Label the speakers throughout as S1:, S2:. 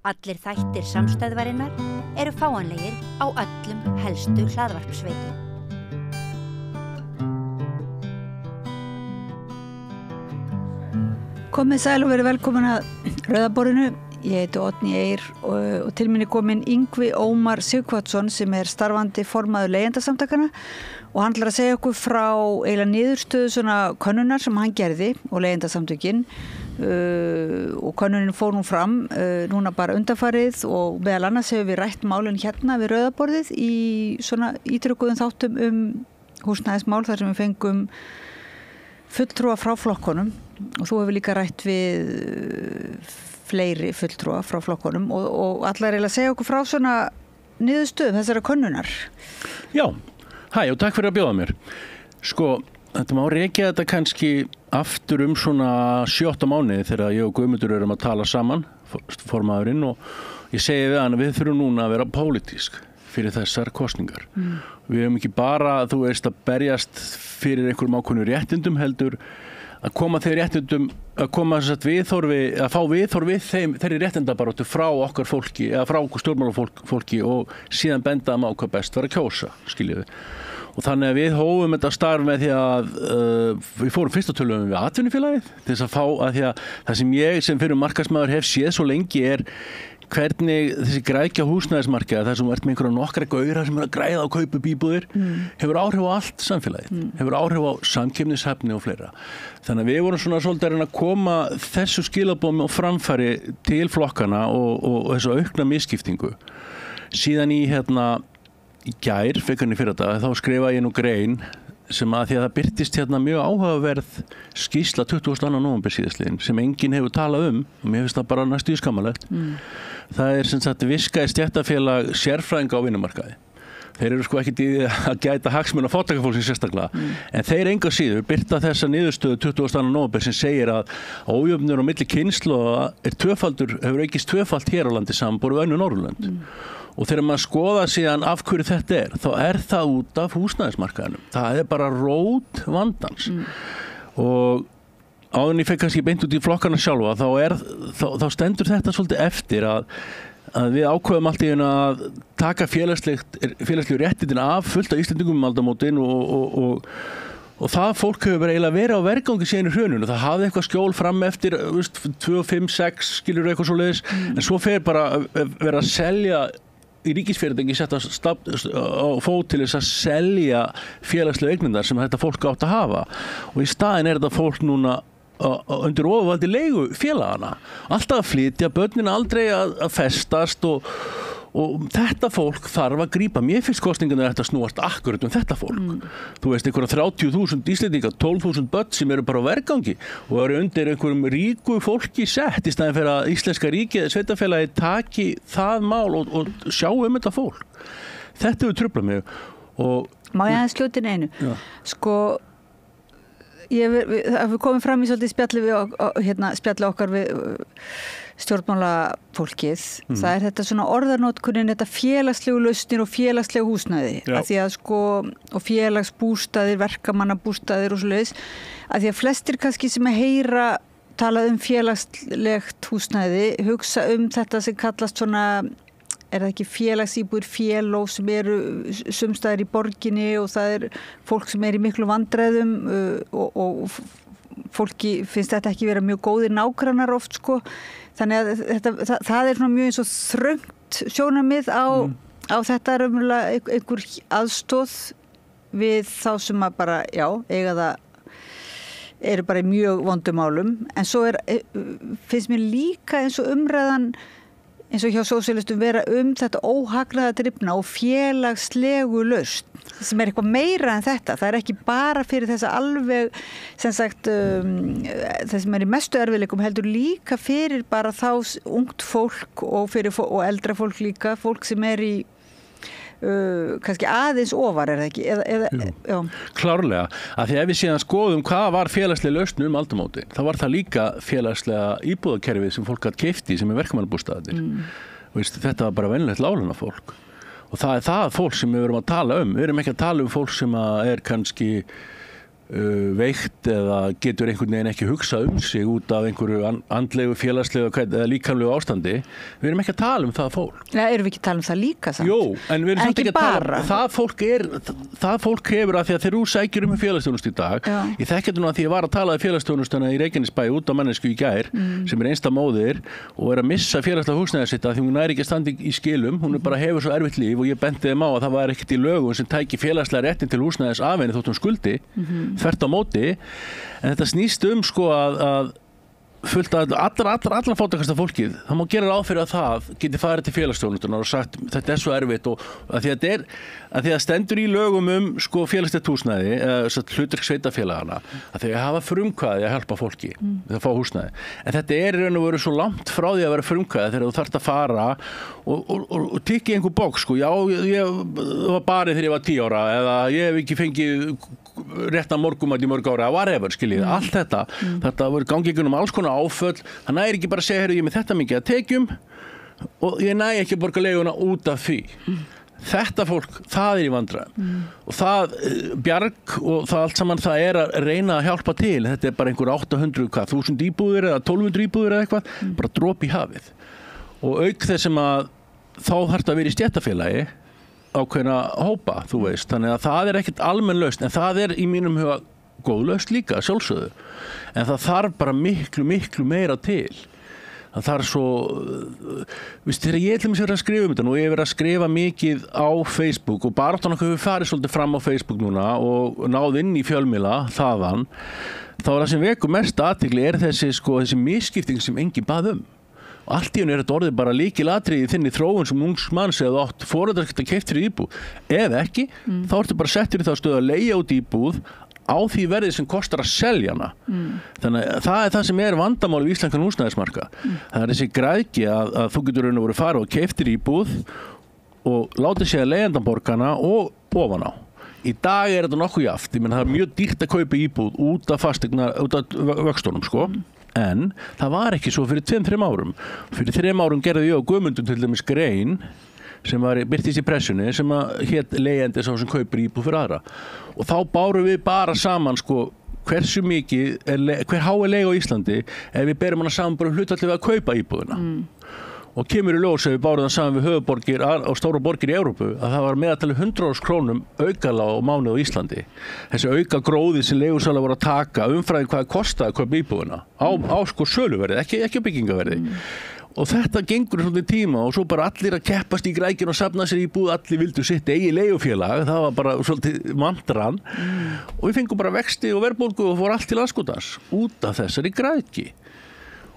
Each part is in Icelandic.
S1: Allir þættir samstæðvarinnar eru fáanlegir á öllum helstu hlaðvarpsveitum.
S2: Komið sæl og verið velkomin að Rauðaborðinu. Ég heiti Oddný Eir og til minni komin Yngvi Ómar Sighvatsson sem starfandi formaður leigjendasamtakana og hann ætlar að segja okkur frá eiginlega niðurstöðu svona könnunar sem hann gerði og leigjendasamtökin og könnunin fór nú fram núna bara undanfarið og meðal annars hefur við rætt málin hérna við Rauðaborðið í svona ítrykkuðum þáttum húsnæðismál þar sem við fengum fulltrúa frá flokkunum og þú hefur líka rætt við fleiri fulltrúa frá flokkunum og allar eiginlega segja okkur frá svona niðurstöðum þessara könnunar.
S3: Já, hæ og takk fyrir að bjóða mér. Sko, þetta má rekja þetta kannski aftur svona 7-8 mánuði þegar ég og Guðmundur erum að tala saman, formaðurinn, og ég segi við hann að við þurfum núna að vera pólitísk fyrir þessar kosningar. Við erum ekki bara, þú veist, að berjast fyrir einhverjum ákveðnum réttindum heldur að koma þeir réttindum, að koma viðhorfi, að fá viðhorfi þeirri réttindabaráttu frá okkar fólki, eða frá okkur stjórnmálafólki og síðan benda á hvað best var að kjósa, skiljiði. Og þannig að við hófum þetta starf með því að við fórum fyrst að tölum við atvinnufélagið til þess að fá að því að það sem ég sem fyrir markaðsmaður hef séð svo lengi hvernig þessi græðkja húsnæðismarkaði þar sem ert með einhverja nokkra gauðra sem að græða á kaupa íbúðir hefur áhrif á allt samfélagið, hefur áhrif á samkeppnishæfni og fleira. Þannig að við vorum svona svolítið að reyna að koma þessu skilaboðum og framfæri til flokkana og þessu aukna misskiptingu. Síðan í gær, fekarni fyrir þetta, þá skrifa ég nú grein sem að því að það birtist mjög áhugaverð skýrsla 22. nóvember síðastliðinn sem enginn hefur talað og mér finnst það bara næstu skammalegt. Það sem sagt Virkaði stéttarfélag sérfræðinga á vinnumarkaði. Þeir eru sko ekkert í að gæta hagsmuna fátækafólksins sérstaklega, en þeir engu að síður birta þessa niðurstöðu 22. nóvember sem segir að ójöfnur á milli kynslóða hefur aukist tvöfalt hér á landi samanborið við önnur Norðurlönd. Og þegar maður skoða síðan af hverju þetta þá það út af húsnæðismarkaðinum. Það bara rót vandans. Og áður en ég fekk kannski beint út í flokkana sjálfa, þá stendur þetta svolítið eftir að við ákveðum allt í einu að taka félagslegu réttindin af fullt af Íslendingum aldamótin og það fólk hefur eiginlega verið á vergangi síðan í hruninu. Það hafði eitthvað skjól fram eftir 2, 5, 6 skilur eitthvað svoleiðis, en svo fer bara vera að selja í ríkisfyrirtæki setta á fót til þess að selja félagslegu eignirnar sem þetta fólk átt að hafa og í staðinn þetta fólk núna undir ofurvaldi leigu félagana alltaf að flytja, börnin aldrei að festast og þetta fólk þarf að grípa. Mér finnst kosningarnar þetta snúast akkurat þetta fólk. Þú veist, einhverja 30.000 Íslendingar, 12.000 börn sem eru bara á vergangi og eru undir einhverjum ríku fólki sett í staðinn fyrir að íslenska ríkið eða sveitarfélagið taki það mál og sjá þetta fólk. Þetta hefur truflað mig.
S2: Má ég aðeins skjóta inn einu?
S3: Já.
S2: Sko, við komum fram í svolítið spjalli okkar við stjórnmálafólkið. Það þetta svona orðanotkunin, þetta félagslegu lausnir og félagslegu húsnæði. Að því að og félagsbústaðir, verkamannabústaðir og svoleiðis. Að því að flestir kannski sem að heyra talað félagslegt húsnæði, hugsa þetta sem kallast svona, það ekki félagsíbúðir, félóg sem eru sumstaðir í borginni og það fólk sem í miklu vandræðum og fólki finnst þetta ekki vera mjög góðir nágrannar oft Þannig að það svona mjög eins og þröngt sjónarmið á þetta raunverulega einhver aðstoð við þá sem að bara, eiga það eru bara í mjög vondum málum. En svo finnst mér líka eins og umræðan eins og hjá sósíalistum vera þetta óhagnaða drifna og félagslegu lausn sem eitthvað meira en þetta. Það ekki bara fyrir þessa alveg sem sagt það sem í mestu erfiðleikum heldur líka fyrir bara þá ungt fólk og eldra fólk líka, fólk sem í kannski aðeins ofar það ekki? Já.
S3: Klárlega, af því ef við síðan skoðum hvað var félagsleg lausn aldamótin, þá var það líka félagslega íbúðakerfið sem fólk gat keypti sem verkamannabústaðir. Þetta var bara venjulegt láglaunafólk og það það fólk sem við erum að tala við erum ekki að tala fólk sem kannski veikt eða getur einhvern veginn ekki hugsað sig út af einhverju andlegu, félagslegu eða líkamlegu ástandi. Við erum ekki að tala um það fólk.
S2: Já, erum við ekki að tala um það líka samt?
S3: Jú, en við erum samt ekki að tala
S2: um
S3: það fólk hefur að því að þegar þú sækir félagsþjónustu í dag, ég þekki þetta nú að því ég var að tala félagsþjónustuna í Reykjanesbæ út á mannesku í gær, sem einsta móðir og að missa félagslega húsnæði sitt því hún næri ekki að standa í skilum, hún bara hefur svo erfitt líf og ég benti þeim á að það var ekkert í lögum sem tæki félagslega réttin til húsnæðis af henni þótt hún skuldi. Þvert á móti, en þetta snýst sko að fullt að allra fátækasta fólkið, það má gera ráð fyrir að það geti farið til félagsþjónustunnar og sagt þetta svo erfitt og að því að það stendur í lögum sko félagslegt húsnæði hlutverk sveitarfélagana að þeir hafa frumkvæði að hjálpa fólki við að fá húsnæði, en þetta í raun og veru svo langt frá því að vera frumkvæði þegar þú þarft að fara og tikka í einhver bóks sko, já, ég var barið þegar ég var 10 ára eða ég hef ekki fengið réttan morgumat í mörg ára, whatever, skiljið, allt þetta voru gangingunum alls konar áföll, það næri ekki bara að segja, heyrðu, ég með þetta mikið að tekjum og ég næ ekki að borga leiguna út af því. Þetta fólk, það í vandræðum og það, Bjarg og það allt saman, það að reyna að hjálpa til, þetta bara einhver 800.000 íbúðir eða 1200 íbúðir eða eitthvað, bara dropi í hafið og auk þess sem að þá þarf að vera í stéttarfélagi ákveðna hópa, þú veist, þannig að það ekkert almenn lausn, en það í mínum huga góð lausn líka, sjálfsögðu, en það þarf bara miklu meira til. Það þarf svo, veist, þegar ég verið að skrifa þetta nú, ég verið að skrifa mikið á Facebook og baráttan okkur hefur farið svolítið fram á Facebook núna og náð inn í fjölmiðla þaðan, þá það sem vekur mest athygli þessi misskipting sem enginn bað og allt í henni þetta orðið bara lykilatriði í þinni þróun sem ungs manns eða átt foreldrar geta keypt fyrir íbúð. Ef ekki, þá ertu bara settur í þá stöðu að leigja út íbúð á því verðið sem kostar að selja hana. Þannig að það það sem vandamál í íslenskan húsnæðismarkað. Það þessi græðgi að þú getur raun og verið fara og keyptir íbúð og látið sig að leigjandann borga hana og ofan á. Í dag þetta nokkuð jaft, ég meina það mjög dýrt að kaupa íbúð út af vöxtunum sko. En það var ekki svo fyrir 2-3 árum. Fyrir 3 árum gerði ég og Guðmundur til dæmis grein sem birtist í pressunni sem hét leigjandi sá sem kaupir íbúð fyrir aðra. Og þá bárum við bara saman sko hversu mikið hver hái leiga á Íslandi ef við berum hana saman bara hlutfallið við að kaupa íbúðina. Og kemur í ljós ef við bárum það saman við höfuðborgir og stóra borgir í Evrópu að það var meðaltalið 100.000 krónum aukala á mánuði á Íslandi. Þessi auka gróði sem leigusalar voru að taka umfram hvað kostaði að kaupa íbúðina á sko söluverði, ekki byggingaverði. Og þetta gengur svolítið tíma og svo bara allir að keppast í grækinn og safna sér íbúð, allir vildu sitt eigi leigufélag, það var bara svolítið mantran og við fengum bara vexti og verðbólgu og fór allt til andskotans út af þessari græðgi.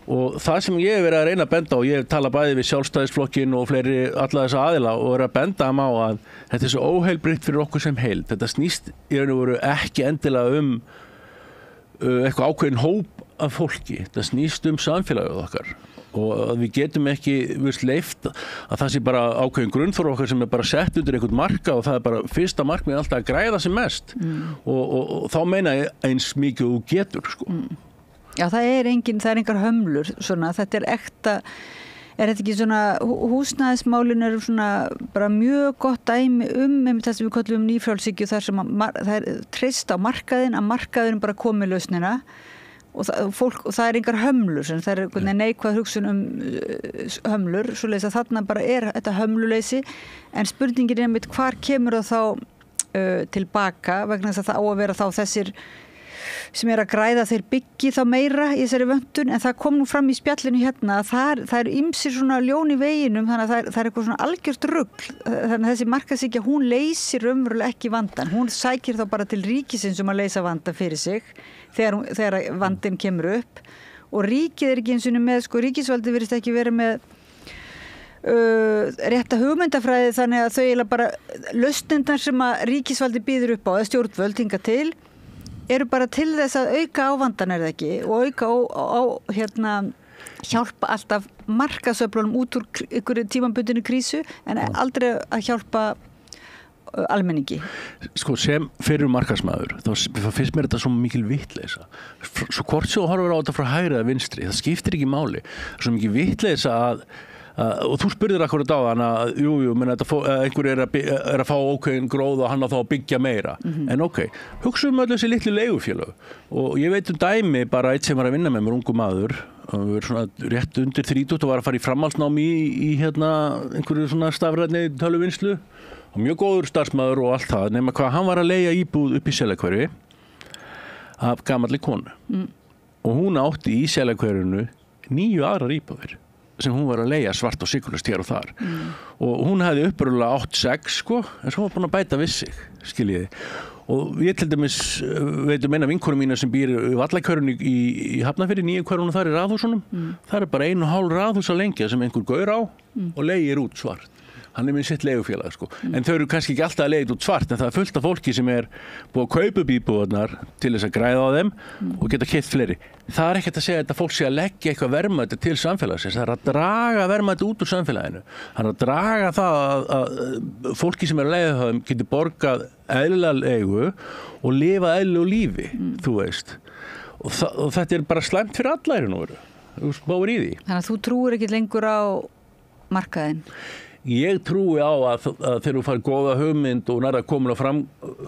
S3: Og það sem ég hef verið að reyna að benda á, ég hef talað bæði við Sjálfstæðisflokkinn og fleiri alla þessa aðila og verið að benda á að þetta svo óheilbrigt fyrir okkur sem heild. Þetta snýst í raun og veru ekki endilega eitthvað ákveðin hóp af fólki. Þetta snýst samfélagið okkar og við getum ekki leyft að það sé bara ákveðin grunnþörf okkar sem bara sett undir einhvern marka og það bara fyrsta markmið alltaf að græða sem mest og þá meina ég eins mikið þú getur sko.
S2: Já, það engar hömlur svona, þetta ekta, þetta ekki svona, húsnæðismálin eru svona bara mjög gott dæmi það sem við kallum nýfrjálshyggju þar sem það treyst á markaðinn, að markaðurinn bara komi lausnina og það engar hömlur, það neikvæð hugsun hömlur, svoleiðis að þarna bara þetta hömluleysi, en spurningin einmitt hvar kemur það þá tilbaka vegna þess að það á að vera þá þessir sem að græða þeir byggi þá meira í þessari vöntun, en það kom nú fram í spjallinu hérna að það eru ýmsir svona ljón í veginum, þannig að það eitthvað svona algjört rugl, þannig að þessi markaðshyggja hún leysir raunverulega ekki vandan, hún sækir þá bara til ríkisins að leysa vandan fyrir sig þegar vandinn kemur upp og ríkið ekki eins og með, sko ríkisvaldi virðist ekki vera með rétta hugmyndafræði, þannig að þau eiginlega bara lausnirnar sem að ríkisvaldi býður upp á eða stjórnvöld hingað til eru bara til þess að auka á vandan það ekki og auka á hjálpa alltaf markaðsöflunum út úr einhverju tímabundinni krísu en aldrei að hjálpa almenningi.
S3: Sko sem fyrir markaðsmaður þá finnst mér þetta svo mikil vitleysa. Svo hvort svo horfur á þetta frá hægri eða vinstri, það skiptir ekki máli. Svo mikil vitleysa að og þú spurðir akkurat á hann að einhver er að fá ókveðin gróð og hann á þá að byggja meira en hugsaum öll þessi litlu leigufélög og ég veit dæmi bara eitt sem var að vinna með mér, ungu maður og við erum svona rétt undir 30 og var að fara í framhaldsnámi í einhverju svona stafrænni tölvuvinnslu og mjög góður starfsmaður og allt það nema hvað hann var að leigja íbúð upp í Seljakverfi af gamalli konu og hún átti í Seljakverfinu 9 aðrar íbúðir sem hún var að leigja svart og sykurlust hér og þar og hún hefði upprunalega 8-6 en svo var búin að bæta við sig skiljiði og ég til dæmis veitum eina vinkonu mína sem býr í Vallakörunni í Hafnarfirði 9 hverjum þar í raðhúsunum það er bara 1,5 raðhús að lengja sem einhver gaur á og leigir út svart hann er með sitt leigufélag en þau eru kannski ekki alltaf að leigja út svart en það er fullt af fólki sem er búið að kaupa upp íbúðarnar til þess að græða á þeim og geta keypt fleiri það er ekkert að segja að þetta fólk sé að leggja eitthvað verðmæti til samfélagsins það er að draga verðmæti út úr samfélaginu það er að draga það að fólki sem er að leigja það geti borgað eðlilega leigu og lifa eðlilegu lífi þú veist og þetta er bara slæmt fyrir alla þú spáir í því
S2: Þannig að þú trúir ekki lengur á markaðinn
S3: Ég trúi á að þegar þú fær góða hugmynd og nærða komin á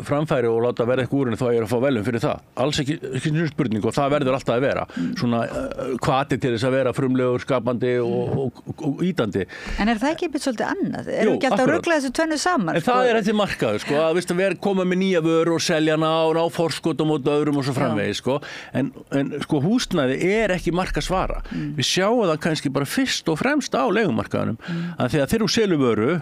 S3: framfæri og láta verða eitthvað úr henni þá er að fá velum fyrir það. Alls ekki spurning og það verður alltaf að vera. Svona hvati til þess að vera frumlegur, skapandi og ýtandi.
S2: En er það ekki eitthvað svolítið annað? Erum við ekki alltaf að rugla þessu tvennu saman?
S3: En það er þessi markaður, að vera koma með nýja vöru og selja hana og ná forskottum og öðrum og svo framvegis, En húsnæði er ekki markasvara. Við sjáum það kannski bara fyrst og fremst á leigumarkaðunum. Að þegar þeir selur vöru,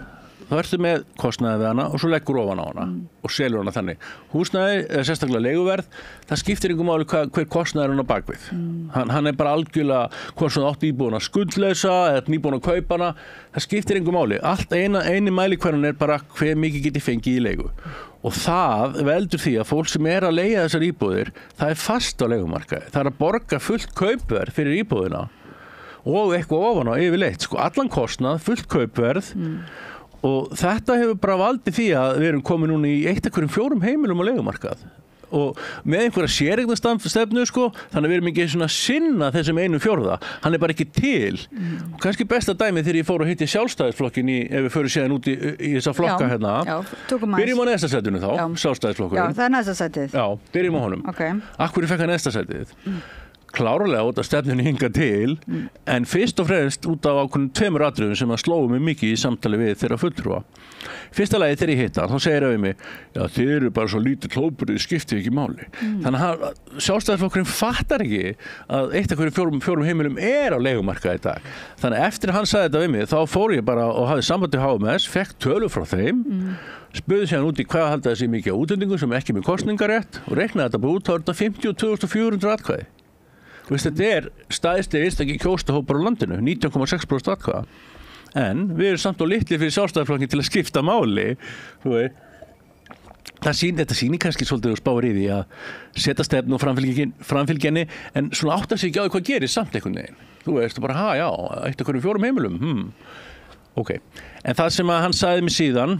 S3: þá ertu með kostnaði við hana og svo leggur ofan á hana og selur hana þannig. Húsnæði, sérstaklega leiguverð, það skiptir einhver máli hver kostnaði er hann á bakvið. Hann er bara algjörlega hvort sem átt íbúin að skuldleysa eða nýbúin að kaupa hana, það skiptir einhver máli. Allt eini mælikvarðan er bara hver mikið geti fengið í leigu. Og það veldur því að fólk sem er að leigja þessar íbúðir, það er fast á leigumarkaði. Það er að borga fullt kaupverð fyrir íbúðina og eitthvað ofan á yfirleitt, allan kostnað, fullt kaupverð og þetta hefur bara valdið því að við erum komin núna í 1,4 heimilum á leigumarkað og með einhverja séreignarstefnu þannig að við erum ekki svona sinna þessum 1/4, hann er bara ekki til og kannski besta dæmi þegar ég fór að hitti Sjálfstæðisflokkin ef við förum síðan út í þessa flokka byrjum á næsta sætinu þá, Sjálfstæðisflokkurinn
S2: Já, það er næsta sætið
S3: Já, byrjum á honum Af hverju fekk hann næsta sætið? Klárlega út af stefnunni hingað til en fyrst og fremst út af ákveðnum 2 atriðum sem að slóu mig mikið í samtali við þeirra fulltrúa. Fyrsta lagi þegar ég hitta þá segir það við mig, já þið eru bara svo lítill hópur, þið skiptir ekki máli. Þannig að Sjálfstæðisflokkurinn fattar ekki að 1,4 heimilum er á leigumarkaði í dag. Þannig að eftir að hann sagði þetta við mig þá fór ég bara og hafði samband við HMS, fekk tölur frá þeim spurði síðan út í hvað halda þessi mikið á útlendingum sem ekki með kosningarétt og reiknaði þetta bara út, þá er þetta 52.400 atkvæði. Þetta er stæðsti einstakir kjóstahópar á landinu, 19,6% atkvæða. En við erum samt og litli fyrir Sjálfstæðisflokkin til að skipta máli. Þetta sýnir kannski svolítið og spáir í því að setja stefnu og framfylgjenni en svona áttar sig ekki á því hvað gerir samt einhvern veginn. Þú veist bara, 1,4 heimilum, Ok, en það sem að hann sagði mig síðan,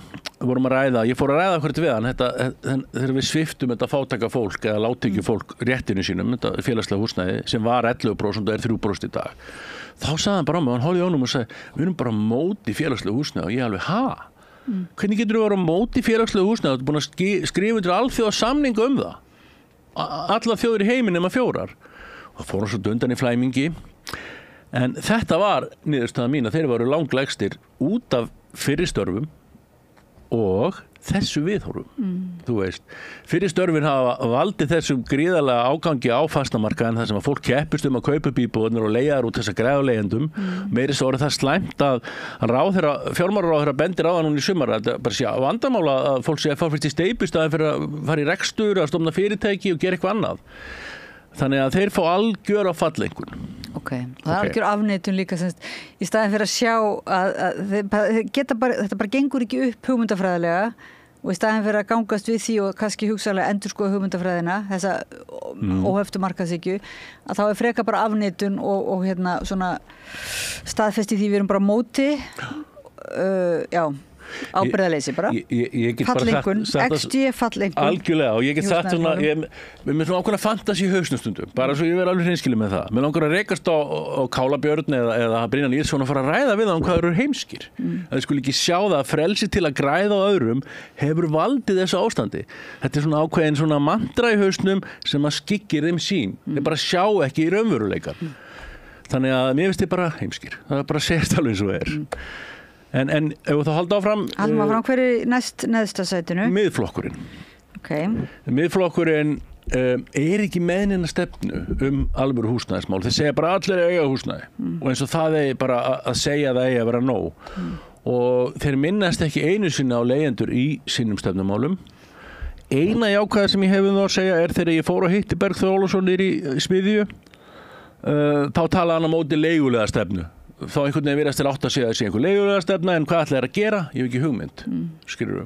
S3: vorum að ræða, ég fór að ræða hvert við hann, þegar við sviptum þetta fátæka fólk eða lágtekju fólk réttinu sínum, þetta félagslega húsnæði sem var 11% og er 3% í dag. Þá sagði hann bara á mig, hann horfði á honum og sagði, við erum bara á móti félagslega húsnæði og ég alveg, Hvernig getur þú verið á móti félagslega húsnæði? Þú ert búin að skrifa undir alþjóða samninga það. Alla þjóðir í heiminum að 4. Og fór hann svo undan í flæmingi. En þetta var niðurstaða mín að þeir voru langlægstir út af fyrri störfum og þessu viðhorfum. Þú veist, fyrri störfin hafa valdið þessum gríðarlega ágangi á fastamarkaðin þar sem að fólk keppist að kaupa upp íbúðirnar og leigja þær út þessa græðuleigjendum. Meiri svo orðið það slæmt að fjármálaráðherra bendir á það núna í sumar að bara sé vandamála að fólk sé að fá fyrst í steypustæði fyrir að fara í rekstur, að stofna fyrirtæki og gera eitthvað annað. Þannig að þeir fá algjör á fallengun.
S2: Það er algjör afneitun líka í staðin fyrir að sjá að þetta bara gengur ekki upp hugmyndafræðilega og í staðin fyrir að gangast við því og kannski hugsaðlega endurskoða hugmyndafræðina þessa óheftu markaðshyggju að þá er freka bara afneitun og svona staðfesti því við erum bara á móti ábyrgðarleysi bara.
S3: Ég get
S2: fallengun,
S3: bara
S2: XG fallengun.
S3: Algjörlega, og ég get sagt svona, með svona ákveðna fantasi í hausnum stundum, bara svo ég verið alveg hreinskilinn með það. Mér langar að rekast á Kálabjörn eða Brynjar Níelsson og fara að ræða við hann hvað eru heimskir. Að þið skuli ekki sjá það að frelsi til að græða á öðrum hefur valdið þessu ástandi. Þetta svona ákveðin svona mantra í hausnum sem að skyggir þeim sín. Þeir bara sjá ekki í raunveruleikann. Þannig að mér finnst þið bara heimskir. Það bara segist alveg eins og er. En ef þú halda áfram...
S2: Haldum áfram, hver er næst neðsta sætinu?
S3: Miðflokkurinn.
S2: Okay.
S3: Miðflokkurinn er ekki með neina stefnu alvöru húsnæðismál. Þeir segja bara allir eiga húsnæði. Og eins og það er bara að segja það eigi að vera nóg. Og þeir minnast ekki einu sinni á leigjendur í sínum stefnumálum. Eina jákvæða sem ég hef þá að segja er þegar ég fór að hitti Bergþór Ólason í Smiðju. Þá talaði hann á móti leigulega stefnu. Þá einhvern veginn virðast til átt að segja að sé einhver leigulega stefna, en hvað ætla þeir að gera? Ég hef ekki hugmynd, skilurðu.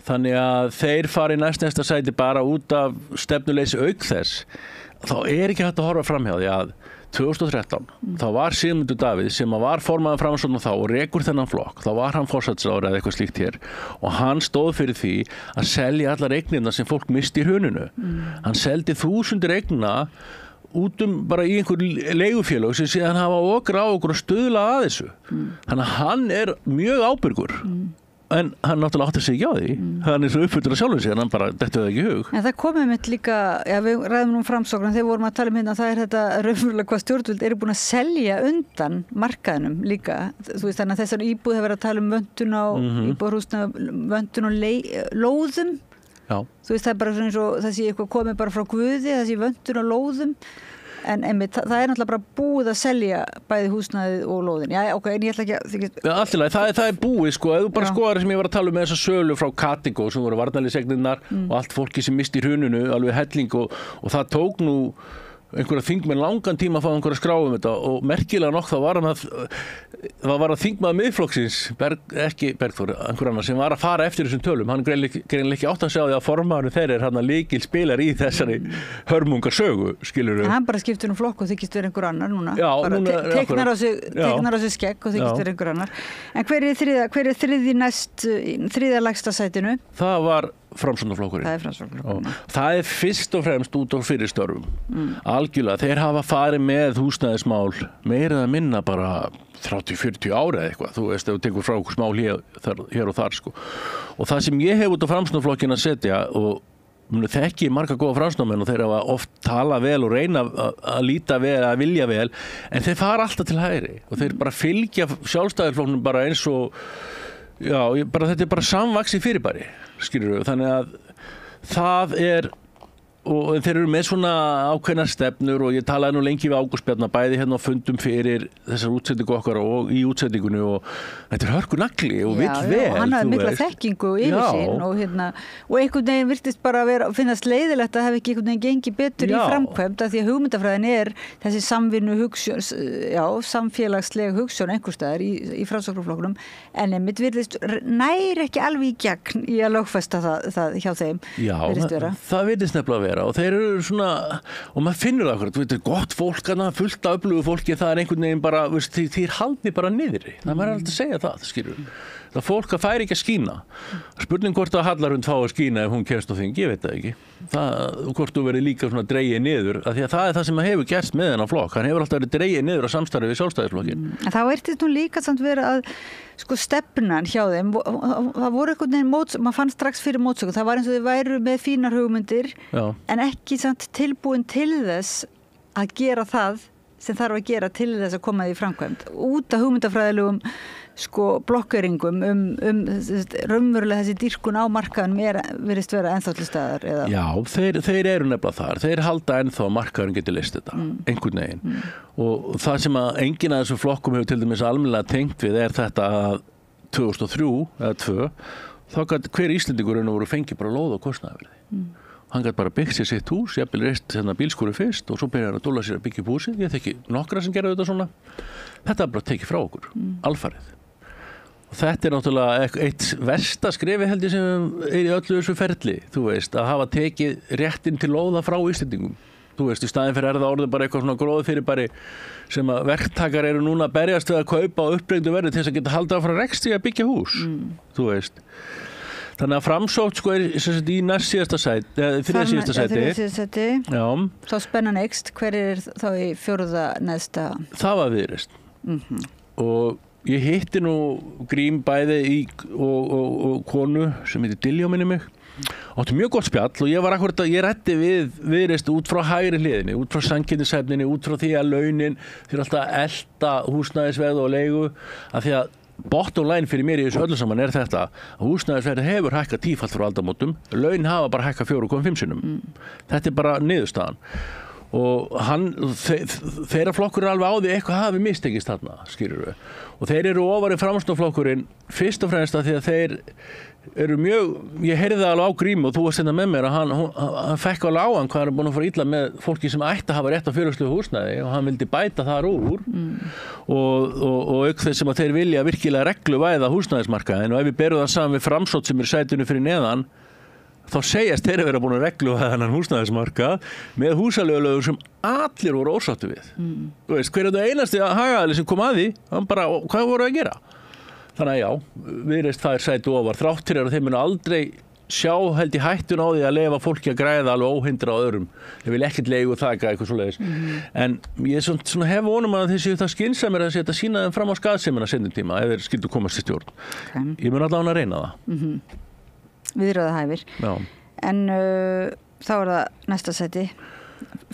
S3: Þannig að þeir fari næsta sæti bara út af stefnuleysi auk þess. Þá er ekki hægt að horfa framhjá því að 2013, þá var Sigmundur Davíð sem var formaður Framsóknar þá og rekur þennan flokk, þá var hann forsætisráðherra eða eitthvað slíkt hér og hann stóð fyrir því að selja allar eignirnar sem fólk misti í hruninu. Hann seldi 1000 eigna út bara í einhver leigufélög sem síðan hafa okra á okkur að stuðla að þessu. Þannig að hann er mjög ábyrgur. En hann náttúrulega átti sig ekki á því. Hann er svo uppfylltur að sjálfum sig, en hann bara dettur það ekki í hug.
S2: En það komið mitt líka, við ræðum Framsókn, þegar vorum að tala hérna, það er þetta raunverulega hvað stjórnvöld eru búin að selja undan markaðinum líka. Þú veist, þannig að þessar íbúð hefur verið að tala vöntun á íbúðarhúsnæði, vöntun á lóðum.
S3: Já.
S2: Þú veist, það er bara svona eins og það sé eitthvað komið bara frá Guði, það sé vöntun á lóðum. En einmitt, það er náttúrulega bara búið að selja bæði húsnæðið og lóðin. Já, ok, en ég ætla ekki að...
S3: Ja, alltaf, það er búið, sko. Ef þú bara skoðar sem ég var að tala með þessa sölu frá Katigo, sem voru varnarliðsegnirnar og allt fólki sem misti hruninu, alveg helling og það tók nú einhverja þingmenn langan tíma að fá einhverja skráum þetta og merkilega nokk það var að þingmaður Miðflokksins, ekki Bergþór, einhver annar sem var að fara eftir þessum tölum. Hann greinlega ekki átt að sjá því að formaðurinn þeirra er hann að lykil spilar í þessari hörmungarsögu, skilurðu.
S2: Hann bara skiptur flokk og þykist verið einhver annar núna.
S3: Já,
S2: núna teknar á sig skegg og þykist verið einhver annar. En hver er þriðja lægsta sætinu? Það
S3: var Framsóknarflokkurinn.
S2: Það er Framsóknarflokkurinn.
S3: Það er fyrst og fremst út á fyrirstörfum. Algjörlega, þeir hafa farið með húsnæðismál meira eða minna bara 30-40 ára eða eitthvað. Þú veist, ef þú tekur frá okkur smál hér og þar, sko. Og það sem ég hef út á Framsóknarflokkinn að setja og þekki marga góða Framsóknarmenn og þeir hafa oft tala vel og reyna að líta vel, að vilja vel, en þeir fara alltaf til hægri og þeir bara fylgja Sjálfstæðisflokknum bara eins og þetta er bara samvaxið fyrirbæri, skilurðu, þannig að það er og þeir eru með svona ákveðnar stefnur og ég talaði nú lengi við Ágúst Bjarna bæði hérna á fundum fyrir þessar útsendingu okkar og í útsendingunni og þetta er hörkunagli og vill vel.
S2: Og hann hafði mikla þekkingu yfir sín og einhvern veginn virtist bara að finnast leiðilegt að hafa ekki einhvern veginn gengið betur í framkvæmd af því að hugmyndafræðin er þessi samvinnu hugsjón, samfélagsleg hugsjón einhverstaðar í Framsóknarflokknum en einmitt virðist nær ekki alveg í gegn í að lögfesta það hjá þeim.
S3: Já, það virðist nefnilega og þeir eru svona og maður finnur það okkur, þetta er gott fólk fullt af öflugu fólki, það er einhvern veginn bara þeir haldi bara niðri, það maður er alltaf að segja það, skilur það fólk að færi ekki að skína spurning hvort að Hallarhund fá að skína ef hún kemst á þing, ég veit það ekki hvort þú verið líka svona dregið niður af því að það er það sem maður hefur gerst með þennan flokk hann hefur alltaf verið dregið niður á samstarfi við Sjálfstæðisflokkin.
S2: En þá er þetta nú líka samt verið að stefnan hjá þeim það voru einhvern veginn maður fann strax fyrir mótsöku, það var eins og þau væru með fínar hugmyndir en ekki samt tilbúin til þess að gera það sem þarf að gera til þess að koma því framkvæmd út af hugmyndafræðilegum blokkeringum raunverulega þessi dýrkun á markaðunum virðist vera ennþá til staðar eða?
S3: Já, þeir eru nefnilega þar þeir halda ennþá að markaðurinn getur leyst þetta einhvern veginn og það sem að enginn af þessum flokkum hefur til dæmis almennilega tengt við er þetta að 2003 eða 2002 þá gat hver Íslendingur voru fengið bara lóð á kostnaðarverði hann gæti bara byggt sér sitt hús, jafnvel reist bílskúri fyrst og svo byrjaði hann að dóla sér að byggja upp húsið. Ég þekki nokkra sem gerðu þetta svona. Þetta er bara tekið frá okkur, alfarið. Og þetta er náttúrulega eitt versta skrefi held ég sem er í öllu þessu ferli, þú veist, að hafa tekið réttinn til lóða frá Íslendingum. þú veist, í staðin fyrir það orðið bara eitthvað svona gróðfyrirbæri sem að verktakar eru núna að berjast við að kaupa á uppbreyttu verði til þess að geta haldið áfram rekstri að byggja hús, þú veist. Þannig að Framsókn sko er í næst síðasta sæti, þriðja síðasta sæti. Já.
S2: Þá spennan eykst, hver er þá í fjórða neðsta? Það
S3: var Viðreisn. Og ég hitti nú Grím bæði og konu sem heitir Diljá minni mig. Áttu mjög gott spjall og ég ræddi við Viðreisn út frá hægri hliðinni, út frá sanngirnishæfninni, út frá því að launin fyrir alltaf að elta húsnæðisverð og leigu, af því að bottom line fyrir mér í þessu öllu saman er þetta að húsnæðisverð hefur hækkað tífalt frá aldamótum, laun hafa bara hækkað 4,5 sinnum. Þetta er bara niðurstaðan. Og þeirra flokkur er alveg á því eitthvað hafi mistekist þarna, skilurðu. Og þeir eru ofar í Framsóknarflokkurinn fyrst og fremst að því að þeir eru mjög, ég heyrði það alveg á Grím og þú varst hérna með mér að hann fekk alveg á hann hvað er búin að fara illa með fólki sem ætti að hafa rétt á fjárhagslegu húsnæði og hann vildi bæta þar úr og auk þess sem að þeir vilja virkilega regluvæða húsnæðismarkaðinn og ef við berum það saman við Framsókn sem er sætinu fyrir neðan þá segjast þeir vera búin að regluvæða þennan húsnæðismarkað með húsaleigulögum sem allir voru ósáttu við. Þú veist, hver er það einasti hagaðili sem kom að því, hann bara, hvað voru að gera? Þannig að já, Viðreisn það er sæti ofar þráttir að þeim munu aldrei sjá held í hættun á því að leyfa fólki að græða alveg óhindra á öðrum. Ég vil ekkert leigu þaka eitthvað svoleiðis. En ég svona hef vonum að þessi það skynsamir að setja sína þeim fram á skaðsemina seinni tíma ef þeir skyldu komast í stjórn. Ég mun allavega að reyna það.
S2: Viðræðahæfir. Já. En þá er það næsta sæti.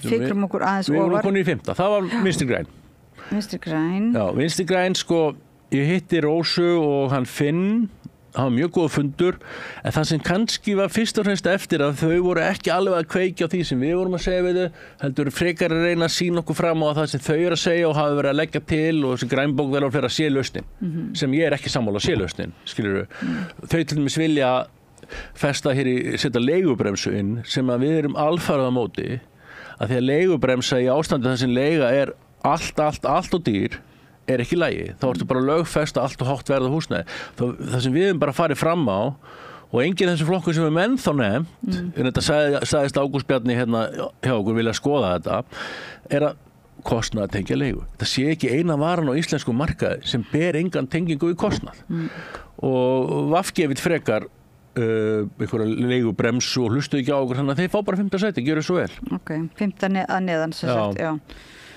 S2: Fikrum okkur aðeins ofar. Við vorum konið í 5. Það var Vinstri græn. Vinstri græn. Já, Vinstri græn sko ég hitti Rósu og hann Finn, hann var mjög góð fundur, en það sem kannski var fyrst og fremst eftir að þau voru ekki alveg að kveikja á því sem við vorum að segja við þau, heldur frekar að reyna að sýna okkur fram á það sem þau eru að segja og hafa verið að leggja til og þessi grænbók vel á fyrir að sé lausnin, sem ég er ekki sammála að sé lausnin, skilurðu. Þau til dæmis vilja festa hér setja leigubremsu inn sem að við erum alfarið á móti, að því að leigubremsa í ástandi þar sem leiga er allt og dýr, er ekki lægi. Þá ertu bara að lögfesta allt og hátt verð á húsnæði. Það sem við erum bara farið fram á og enginn þessu flokkur sem við ennþá nefnt, en þetta sagðist Ágúst Bjarni hérna hjá okkur vilja skoða þetta, er að kostnað tengja leigu. Það sé ekki eina varan á íslensku markaði sem ber engan tengingu í kostnað. Og VG vill frekar einhverja leigubremsu og hlustu ekki á okkur, þannig að þeir fá bara 5. sæti, gjörðu svo vel. Ok, 5. að neðan sem sagt, já.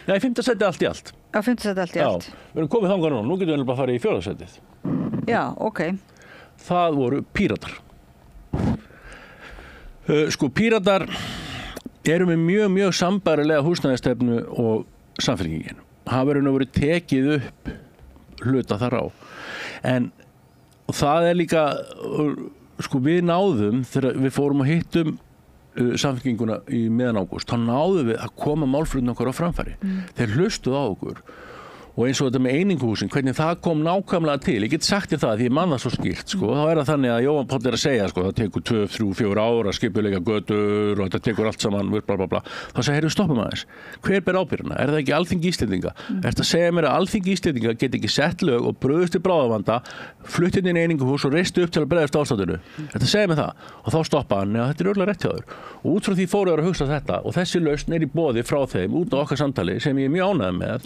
S2: Nei, 5. sæti allt í allt. Já, 5. sæti allt í allt. Já, við erum komið þangað núna, nú getum við bara að fara í 4. sætið. Já, ok. Það voru Píratar. Sko, Píratar eru með mjög sambærilega húsnæðisstefnu og Samfylkingin. Hafa verið tekið upp hluta þar á. En það er líka, sko, við náðum, þegar við fórum að hittum Samfylkinguna í miðjan ágúst, þá náðum við að koma málflutnum okkur á framfæri. Þeir hlustuðu á okkur og eins og þetta með eininguhúsin, hvernig það kom nákvæmlega til. Ég get sagt þér það, því ég man það svo skýrt, sko. Þá er það þannig að Jóhann Páll er að segja, sko, það tekur 2, 3, 4 ár að skipuleggja götur og þetta tekur allt saman, blablabla. Þá segir, heyrðu, stoppum aðeins. Hver ber ábyrgðina? Er það ekki Alþingi Íslendinga? Ertu að segja mér að Alþingi Íslendinga get ekki sett lög og brugðist til bráðavanda, flutt inn í eininguhús og reistu upp til að bregðast ástandinu? Ertu að segja mér það? Og þá stoppa hann, já, þetta er örugglega rétt hjá þér. Og út frá því fóru að hugsa þetta og þessi lausn er í boði frá þeim út á okkar samtali sem ég er mjög ánægður með.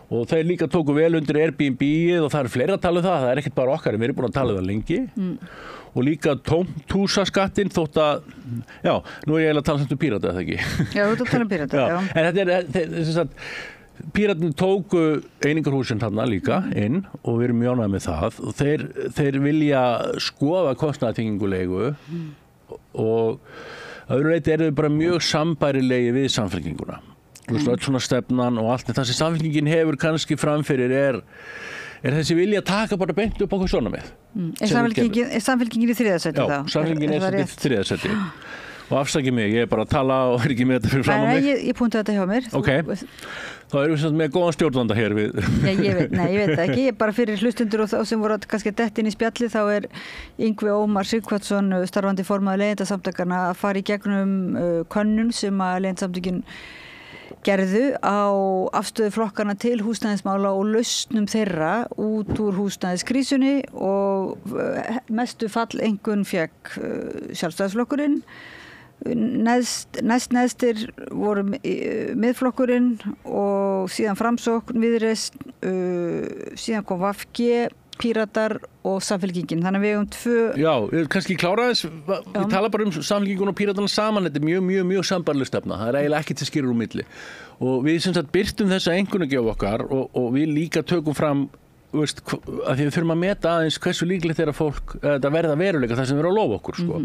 S2: Og þeir líka tóku vel undir Airbnb-ið og það er fleira að tala um það er ekkert bara okkar, við erum búin að tala um það lengi. Og líka tómthúsaskattinn þótt að, já, nú er ég eiginlega að tala um Pírata, eða ekki? Já, þú ert að tala um Pírata, já. En þetta er sem sagt, Píratarnir tóku einingarhúsin þarna líka inn og við erum mjög ánægðir með það og þeir vilja skoða kostnaðartengingu og öðru leyti eru bara mjög sambærilegi við Samfylkinguna. Öll svona stefnan og allt, en það sem Samfylkingin hefur kannski framfyrir er þessi vilja að taka bara beint upp okkur svona með. Er Samfylkingin í 3. sæti þá? Já, Samfylkingin er í 3. sæti. Og afsakið mig, ég er bara að tala og er ekki með þetta fyrir fram á mig. Nei, ég puntaði þetta hjá mér. Ok, þá erum við með góðan stjórnvanda hér við. Ég veit það ekki, bara fyrir hlustundur og þá sem voru kannski dett inn í spjalli þá er Yngvi Ómar Sighvatsson, starfandi formaður Leigjendasamtakanna, að fara í gegnum könnun sem að Leigjendasamtökin gerðu á afstöðu flokkana til húsnæðismála og lausnum þeirra út úr húsnæðiskrísunni og mestu falleinkunn fékk Sjálfstæðisflokkurinn, næst neðstir voru miðflokkurinn og síðan Framsókn, Viðreisn, síðan kom VG, Píratar og Samfylkingin. Þannig að við tvö...
S3: Já, kannski klára þess, ég tala bara Samfylkingun og Píratarna saman, þetta mjög sambarleg stefna, það eiginlega ekki til skýrir úr milli. Og við sem sagt birtum þessa einkunnagjöf okkar og við líka tökum fram, veist, að því við þurfum að meta aðeins hversu líklegt að fólk, þetta verða veruleika það sem er að lofa okkur, sko.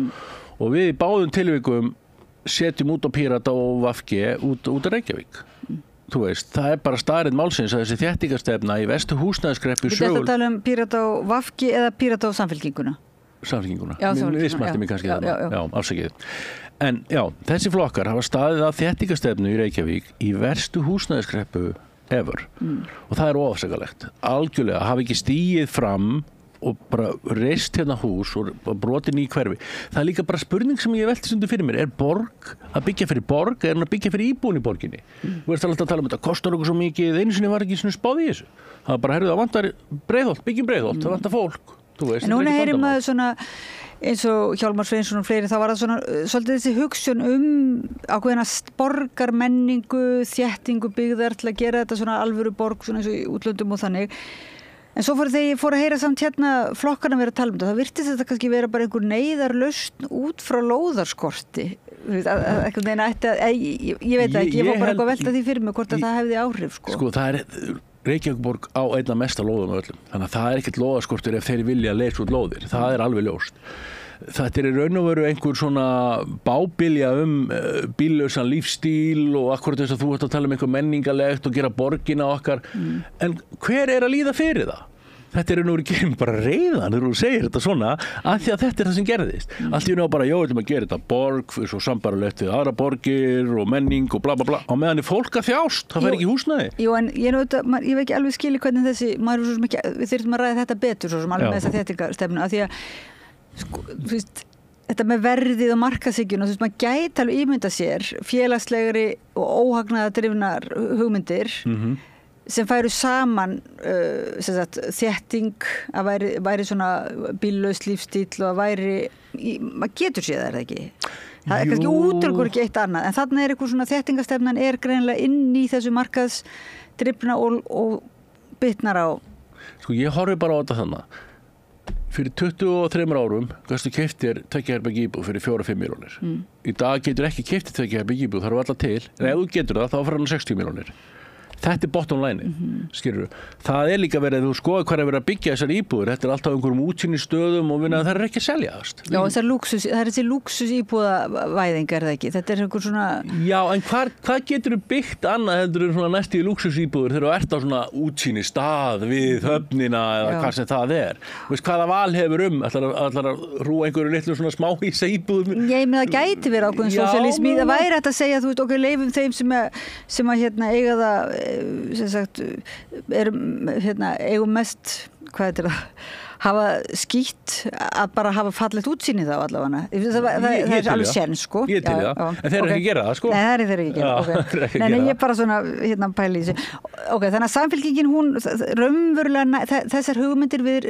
S3: Og við í báðum tilvikum setjum út á Pírata og VG út á Reykjavík. Þú veist, það bara staðreynd málsins að þessi þéttingastefna í verstu húsnæðiskreppu sögur... Við tala
S2: Pírata og VG eða Pírata og Samfylkinguna?
S3: Samfylkinguna. Við smartum mig kannski þarna. Já, afsakið. En já, þessi flokkar hafa staðið að þéttingastefnu í Reykjavík í verstu húsnæðiskreppu ever. Og það er óafsakalegt. Algjörlega hafa ekki stigið fram og bara reist hérna hús og brotin í hverfi. Það er líka bara spurning sem ég velti stundum fyrir mér. Er borg að byggja fyrir borg eða er hún að byggja fyrir íbúin í borginni? Þú veist alltaf að tala þetta kostar okkur svo mikið, einu sinni var ekki svona spáð í þessu. Það var bara, það vantar Breiðholt, byggjum Breiðholt, það vantar fólk. Þú veist,
S2: en núna heyrir maður svona, eins og Hjálmar Sveinsson og fleiri, þá var það svona, svolítið þessi hugsun ákveðina borgarmenningu, þéttingu byggðar til að gera þetta svona alvöru borg, svona eins og í útlöndum og þannig. En svo þegar ég fór að heyra samt hérna flokkarna vera að tala það virtist þetta kannski vera bara einhver neyðarlausn út frá lóðarskorti. Ég veit ekki, ég fór bara eitthvað að velta því fyrir mig hvort að það hefði áhrif.
S3: Sko, það Reykjavíkurborg á einna mesta lóðum öllum. Þannig að það er ekkert lóðarskortur ef þeir vilja leysa út lóðir. Það er alveg ljóst. Þetta er í raun og veru einhver svona bábilja bíllausan lífstíl og akkurat þess að þú ert að tala einhver menningalegt og gera borgina okkar. En hver er að líða fyrir það? Þetta er nú ekki bara reiðan þegar þú segir þetta svona, af því að þetta er það sem gerðist. Allt í einu bara, við ætlum að gera þetta borg, svo sambarlegt við aðra borgir og menning og bla bla bla. Á meðan er fólk að þjást, það fær ekki húsnæði.
S2: Jú, en ég veit ekki alveg skilja hvernig við þurfum að ræða þetta betur, svo sem alveg með þessa þéttingastefnu, af því að sko, þú veist, þetta með verðið og markaðshyggjuna, þú veist, maður gæti alveg ímynda sér félagslegri og óhagnaðardrifnar hugmyndir sem færu saman þétting að væri svona bíllaus lífstíl og að væri, maður getur séð það ekki. Það er kannski útölkur ekki eitt annað, en þarna er eitthvað svona þéttingastefnan er greinilega inn í þessu markaðsdrifna og bitnar á.
S3: Sko, ég horfi bara á þetta þannig. Fyrir 23 árum gastu keyptir 2 herbergja íbúð fyrir 4-5 milljónir. Í dag getur ekki keyptir 2 herbergja íbúð, það eru alltaf til. En ef þú getur það, þá fara hann 60 milljónir. Þetta er bottom line, skilurðu. Það er líka verið að þú skoða hvað er verið að byggja þessar íbúður. Þetta er alltaf einhverjum útsýnistöðum og það er ekki að seljast.
S2: Já, það er þessi lúksus íbúðavæðing, er það ekki? Þetta er einhver svona...
S3: Já, en hvað getur þú byggt annað heldur en svona næstu í lúksus íbúður þegar þú ert á svona útsýnistað við höfnina eða hvað sem það er? Þú veist, hvaða val hefur ætlar að rúa einhverju litlu svona smáhýsa íbúðum?
S2: Ég með það gæti verið ákveðin sósíalismi. Það væri hægt að segja, þú veist, okkur leifum þeim sem að eiga það sem sagt eigum mest hvað er hafa skýtt að bara hafa fallegt útsýni þá allavega. Það er alveg séns, sko.
S3: Ég til það. En þeir eru ekki að gera það, sko.
S2: Nei, það er þeir ekki að gera. Nei, ég er bara svona pæli í þessu. Ok, þannig að Samfylkingin, hún raunverulega, þessar hugmyndir við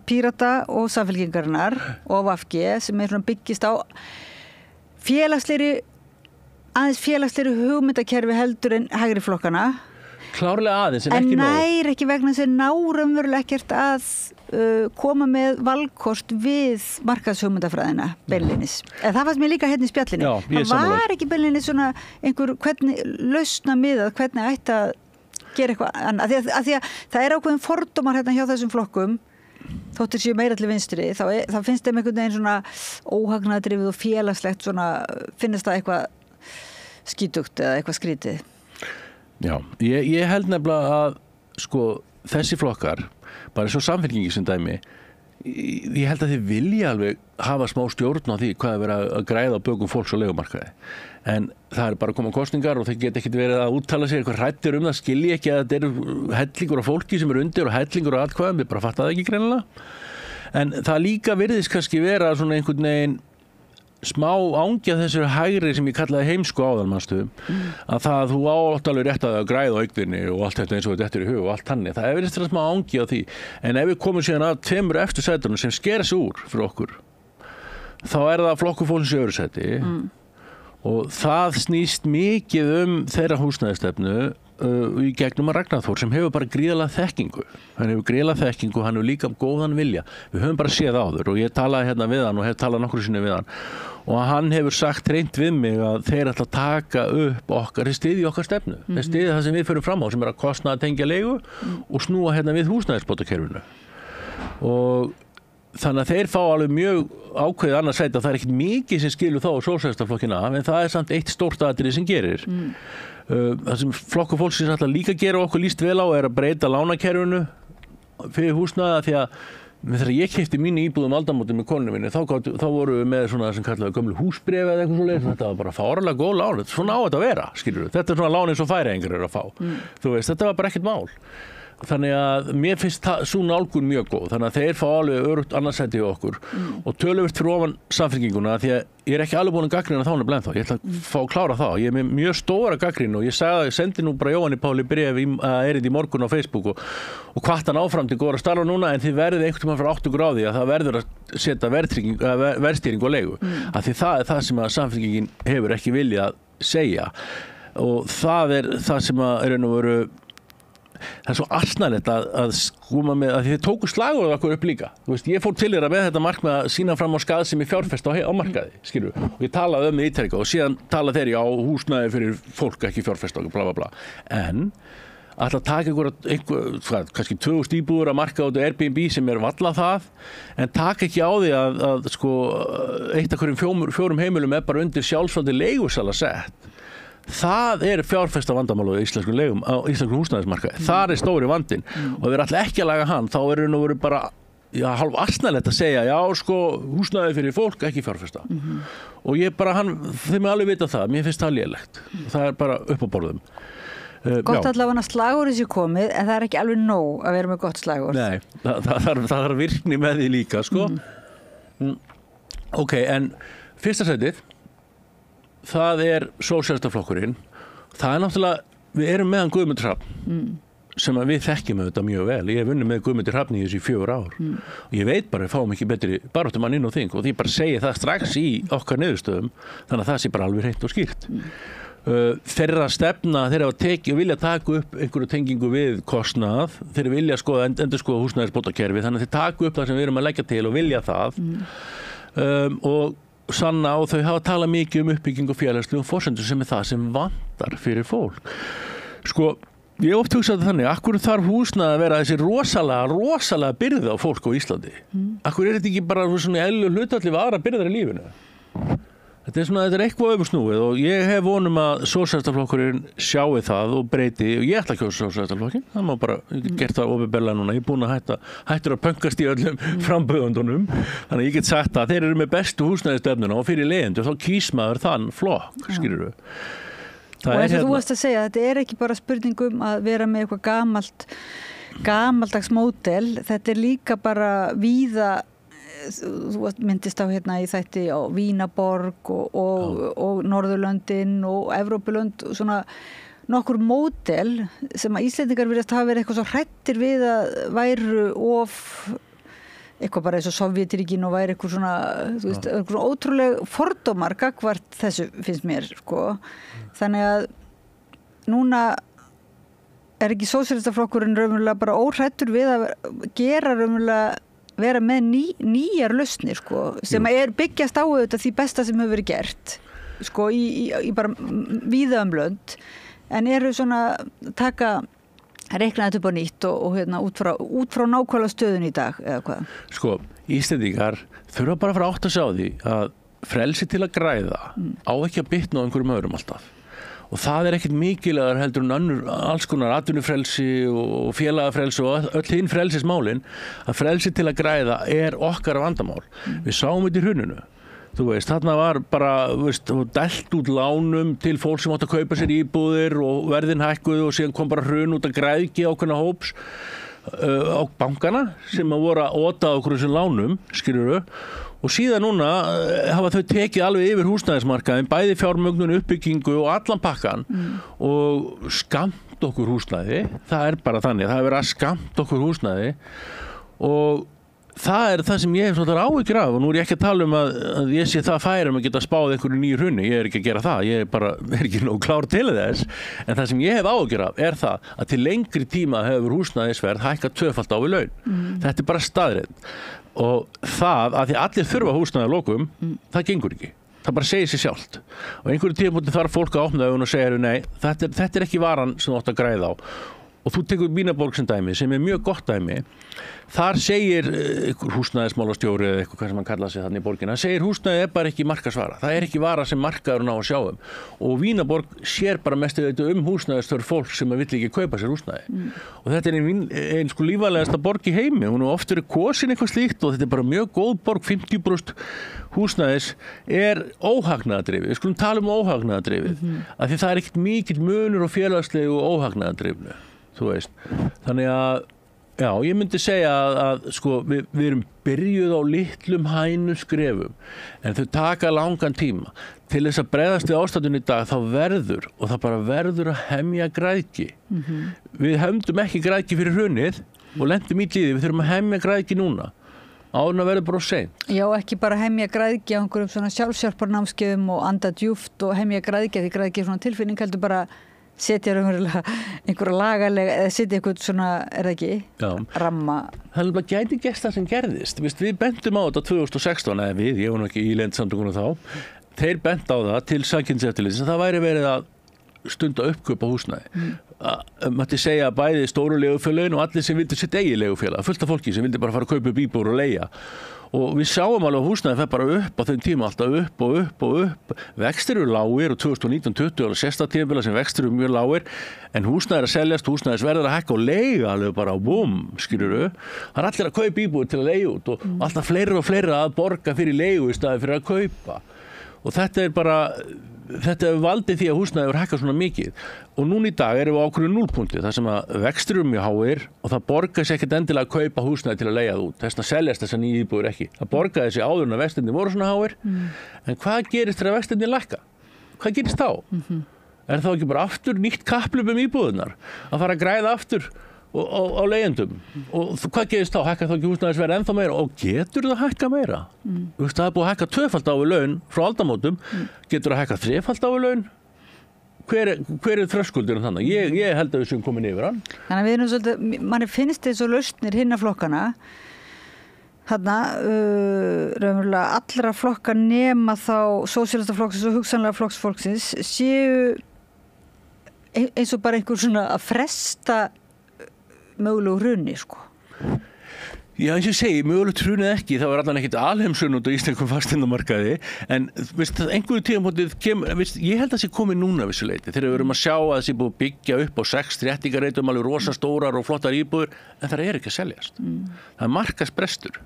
S2: Pírata og Samfylkingarinnar og VG sem er svona byggist á aðeins félagslegri hugmyndakerfi heldur en hægri flokkana.
S3: Klárlega aðeins, en ekki nóg.
S2: En nær ekki vegna þess að raunverulega ekkert að koma með valkost við markaðshugmyndafræðina beinlínis. En það fannst mér líka hérna í spjallinu.
S3: Já,
S2: það var ekki beinlínis svona einhver hvernig lausna miðað, hvernig ætti að gera eitthvað annað. Af því að það er ákveðin fordómar hérna hjá þessum flokkum, þóttir séu meira til vinstri, þá finnst þeim einhvern veginn svona óhagnaðardrifið og félagslegt svona, finnst það eitthvað skítugt eða eitthvað skrítið.
S3: Já, ég held nefnilega að sko þessi flokkar, bara eins og Samfylkingi sem dæmi, ég held að þið vilja alveg hafa smá stjórn á því hvað er verið að græða á bökum fólks og leigumarkaði. En það er bara að koma kosningar og þeir geta ekkert verið að úttala sér eitthvað hrættir það, skilji ekki að þetta eru hellingur af fólki sem eru undir og hellingur af atkvæðum, við bara fatta það ekki greinilega. En það líka virðist kannski vera svona einhvern veginn smá ángja þessari hægri sem ég kallaði heimsku áðan manstu, að það þú átt alveg rétt að græða á eigninni og allt þetta eins og þetta er í hug og allt þannig. Það er verið smá ángja á því. En ef við komum síðan að 2 efstu sætunum sem skera sig úr fyrir okkur, þá er það Flokkur fólksins í öðru sæti og það snýst mikið þeirra húsnæðisstefnu í gegnum að Ragnar Þór sem hefur bara gríðarlega þekkingu. Hann hefur gríðarlega þekkingu, hann hefur líka góðan vilja. Við höfum bara séð áður og ég talaði hérna við hann og hef talað nokkru sinni við hann og hann hefur sagt hreint við mig að þeir ætla að taka upp okkar, þeir styðja okkar stefnu. Þeir styðja það sem við förum fram á sem að kostnaða að tengja leigu og snúa hérna við húsnæðisbótakerfinu. Og þannig að þeir fá alveg mjög ákveðið annars sæti að það ekkert mikið sem skilur þá á sósíalistaflokkinn af en það samt eitt stórt atriði sem gerir. Það sem Flokkur fólksins ætla líka að gera okkur líst vel á að breyta lánakerfinu fyrir húsnæði því að þegar ég keypti mínu íbúðum aldamótin með konunni minni þá voru við með svona sem kallaði gömlu húsbréf eða eitthvað svoleiðis. Þetta var bara fáránlega góð lán, svona á þetta að vera, skilur við. Þetta svona lán eins og Færeyingar eru að fá. Þú veist, þetta var bara ekkert mál. Þannig að mér finnst sú nálgun mjög góð. Þannig að þeir fá alveg örugt annarsæti í okkur og töluvert fyrir ofan Samfylkinguna því að ég ekki alveg búin að gagnrýna þá nefnilega ennþá. Ég ætla að fá að klára það. Ég með mjög stóra gagnrýni og ég sendi nú bara Jóhanni Páli bréf erindi í morgun á Facebook og hvart hann áfram til góðra starfa núna en þið verðið einhvern tímann fyrir 8 á því að það verður að setja verðstýringu á leigu. Af því það það sem að Samfylkingin hefur ekki viljað segja og það það sem að raun og veru það svo asnalegt að skúma með að þið tóku slagorð okkur upp líka. Þú veist, ég fór til þeirra með þetta markmið að sýna fram á skaðsemi fjárfest á markaði, skilur. Og ég talaði með ítrekka og síðan tala þeir á húsnæði fyrir fólk ekki fjárfest og bla bla bla. En ætla að taka kannski 2000 íbúður að marka út á Airbnb sem valla það, en taka ekki á því að sko eitt af hverjum fjórum heimilum bara undir sjálfsvaldi leigusala sett. Það fjárfesta vandamál á íslenskum húsnæðismarkaði. Það stóri vandinn og ef við ætla ekki að laga hann þá nú verið bara hálf asnalegt að segja já sko húsnæði fyrir fólk ekki fjárfesta og ég bara þeim alveg vita það, mér finnst það lélegt. Það bara upp á borðum.
S2: Gott allavega slagorðið sé komið en það ekki alveg nóg að vera með gott slagorð. Nei,
S3: það þarf virkni með því líka sko. Ok, en fyrsta sætið það sósíalistaflokkurinn. Það náttúrulega, við erum meðan Guðmund Hrafn sem að við þekkjum þetta mjög vel. Ég hef vunnið með Guðmundi Hrafni í þessi 4 ár. Og ég veit bara, við fáum ekki betri baráttumann inn á þing og því bara segi það strax í okkar niðurstöðum þannig að það sé bara alveg hreint og skýrt. Þeirra stefna, þeir hafa og vilja taka upp einhverju tengingu við kostnað, þeir vilja endurskoða húsnæðisbótakerfi þannig að þeir taka upp það sem við erum að leggja til og vilja það og sanna og þau hafa talað mikið uppbyggingu félagslegum forsendum sem það sem vantar fyrir fólk. Sko, ég oft hugsaði þannig, akkur þarf húsnæði að vera þessi rosalega byrði á fólk á Íslandi? Akkur þetta ekki bara svona eðlilegur hlutfall við aðra byrðar í lífinu? Þetta eitthvað öfugsnúið og ég hef vonum að sósíalistaflokkurinn sjái það og breyti og ég ætla að kjósa sósíalistaflokkinn. Það má bara, ég get gert það opinberlega núna. Ég búin að hættur að pönkast í öllum frambjóðendunum. Þannig að ég get sagt að þeir eru með bestu húsnæðisstefnuna og fyrir leyendur þá kýs maður þann flokk, skilurðu.
S2: Og eins og þú varst að segja, þetta ekki bara spurning að vera með eitthvað gamaldags módel. Þetta líka bara víða. Þú myndist á í þætti á Vínaborg og Norðurlöndin og Evrópulönd svona nokkur módel sem að Íslendingar virðast hafa verið eitthvað svo hrættir við að væru eitthvað bara eins og Sovjetríkin og væri eitthvað svona þú veist, eitthvað ótrúlega fordómar gagnvart þessu finnst mér sko. Þannig að núna ekki sósíalistaflokkurinn raunverulega bara óhrættur við að gera raunverulega vera með nýjar lausnir sko, sem byggjast á auðvitað því besta sem hefur verið gert sko, í bara víða lönd en eru svona reikna þetta upp á nýtt og út frá nákvæmlega stöðun í dag eða hvað? Sko, Íslendingar þurfa bara að fara átt að sjá því að frelsi til að græða á ekki að bitna á einhverjum öðrum alltaf. Og það ekkert mikilvægar heldur en alls konar atvinnufrelsi og félagafrelsi og öll hinn frelsismálin að frelsi til að græða okkar vandamál. Við sáum þetta í hruninu. Þú veist, þarna var bara dælt út lánum til fólk sem átt að kaupa sér íbúðir og verðin hækkuðu og síðan kom bara hrun út að græðgi ákveðna hóps á bankana sem að voru að ota okkur þessum lánum, skilurðu. Og síðan núna hafa þau tekið alveg yfir húsnæðismarkaðin, bæði fjármögnun, uppbyggingu og allan pakkan og skamt okkur húsnæði. Það bara þannig, það verið að skamt okkur húsnæði og
S3: það það sem ég hef svona áhyggjur af og nú ég ekki að tala að ég sé það færum að geta spáð einhverju nýju hruni, ég ekki að gera það, ég bara ekki nóg klár til þess, en það sem ég hef áhyggjur af það að til lengri tíma hefur húsnæðisverð hækkað tvöfalt á við laun. Þetta bara staðreynd og það að því allir þurfa húsnæði að lokum, það gengur ekki. Það bara segir sér sjálft og einhverju tímapunkti þarf fólk að opna augun og segja nei, þetta ekki varan sem þú átt að græða á og þú tekur Vínarborg sem dæmi sem mjög gott dæmi þar segir húsnæðismálastjóri eða eitthvað sem hann kallar sig þannig í borginna segir húsnæði bara ekki markaðsvara það ekki vara sem markaðurinn á að sjá og Vínarborg sér bara mest húsnæðistörf fólk sem vill ekki kaupa sér húsnæði og þetta ein sko lífvænlegasta borg í heimi hún oft verið kosin eitthvað slíkt og þetta bara mjög góð borg 50% húsnæðis óhagnaðardrifið við skulum tala óhagnaðardrifið af því það ekkert mikill munur og félagslegu óhagnaðardrifnu þú veist þannig að já, ég myndi segja að sko, við erum byrjuð á litlum hænum skrefum en þau taka langan tíma til þess að bregðast við ástandinu í dag þá verður og það bara verður að hemja græðgi við hefndum ekki græðgi fyrir hrunið og lentum í líði, við þurfum að hemja græðgi núna áðurinn að verður bara seint. Já,
S2: ekki bara hemja græðgi á einhverjum svona sjálfshjálparnámskeiðum og anda djúpt og hemja græðgi því græðgi er svona tilfinning heldur bara setja einhverja lagalega eða setja eitthvað svona, það ekki? Já. Ramma.
S3: Það bara gæti gerst það sem gerðist. Við bentum á þetta 2016, eða ég var nú ekki í Landssamtökunum þá, þeir bent á það til Samkeppniseftirlitsins að það væri verið að stunda uppkaup á húsnæði. Mætti segja að bæði stóru leigufélögin og allir sem vildi sitt eigið leigufélag, fullt af fólki sem vildi bara fara að kaupa upp íbúðir og leigja. Og við sjáum alveg að húsnæði fer bara upp á þeim tíma alltaf upp og upp og upp. Vextir eru lágir og 2019-20 og sérsta tímabila sem vextir eru mjög lágir en húsnæði að seljast, húsnæðisverð að hækka og leiga alveg bara á búm, skilurðu. Það allir að kaupa íbúðir til að leigja út og alltaf fleiri og fleiri að borga fyrir leigu í staði fyrir að kaupa. Og þetta valdið því að húsnæði hefur hækkað svona mikið og núna í dag erum við ákveðnu núllpunkti þar sem að vextir eru mjög háir og það borgar sér ekkert endilega að kaupa húsnæði til að leigja það út þess að seljast þessar nýju íbúðir ekki það borgaði sér áður en að vextirnir voru svona háir en hvað gerist þegar vextirnir lækka? Hvað gerist þá? Er þá ekki bara aftur nýtt kapphlaup íbúðirnar að fara að græða aftur á leigjendum og hvað gerist þá? Hækkar þá ekki húsnæðisverð ennþá meira og getur það hækka meira? Það er búið að hækka tvöfalt á við laun frá aldamótum getur það hækka þrefalt á við laun? Hver þröskuldurinn þannig? Ég held að við séum komin yfir hann.
S2: Þannig að við erum svolítið, manni finnst eins og lausnir hinna flokkana þarna raunverulega allra flokka nema þá sósíalistaflokksins og hugsanlega flokksfólksins séu eins og bara einhver svona að fresta mögulegu hruni, sko.
S3: Já, eins og ég segi, mögulegt hrunið ekki, það var allan ekkert alheimsun út á íslenskum fasteignamarkaði, en einhverju tímabótið ég held að það sé komið núna vissu leyti, þegar við erum að sjá að það sé búið að byggja upp á 6 þéttingarreitum, alveg rosa stórar og flottar íbúðir, en það ekki að seljast. Það er markaðsbrestur.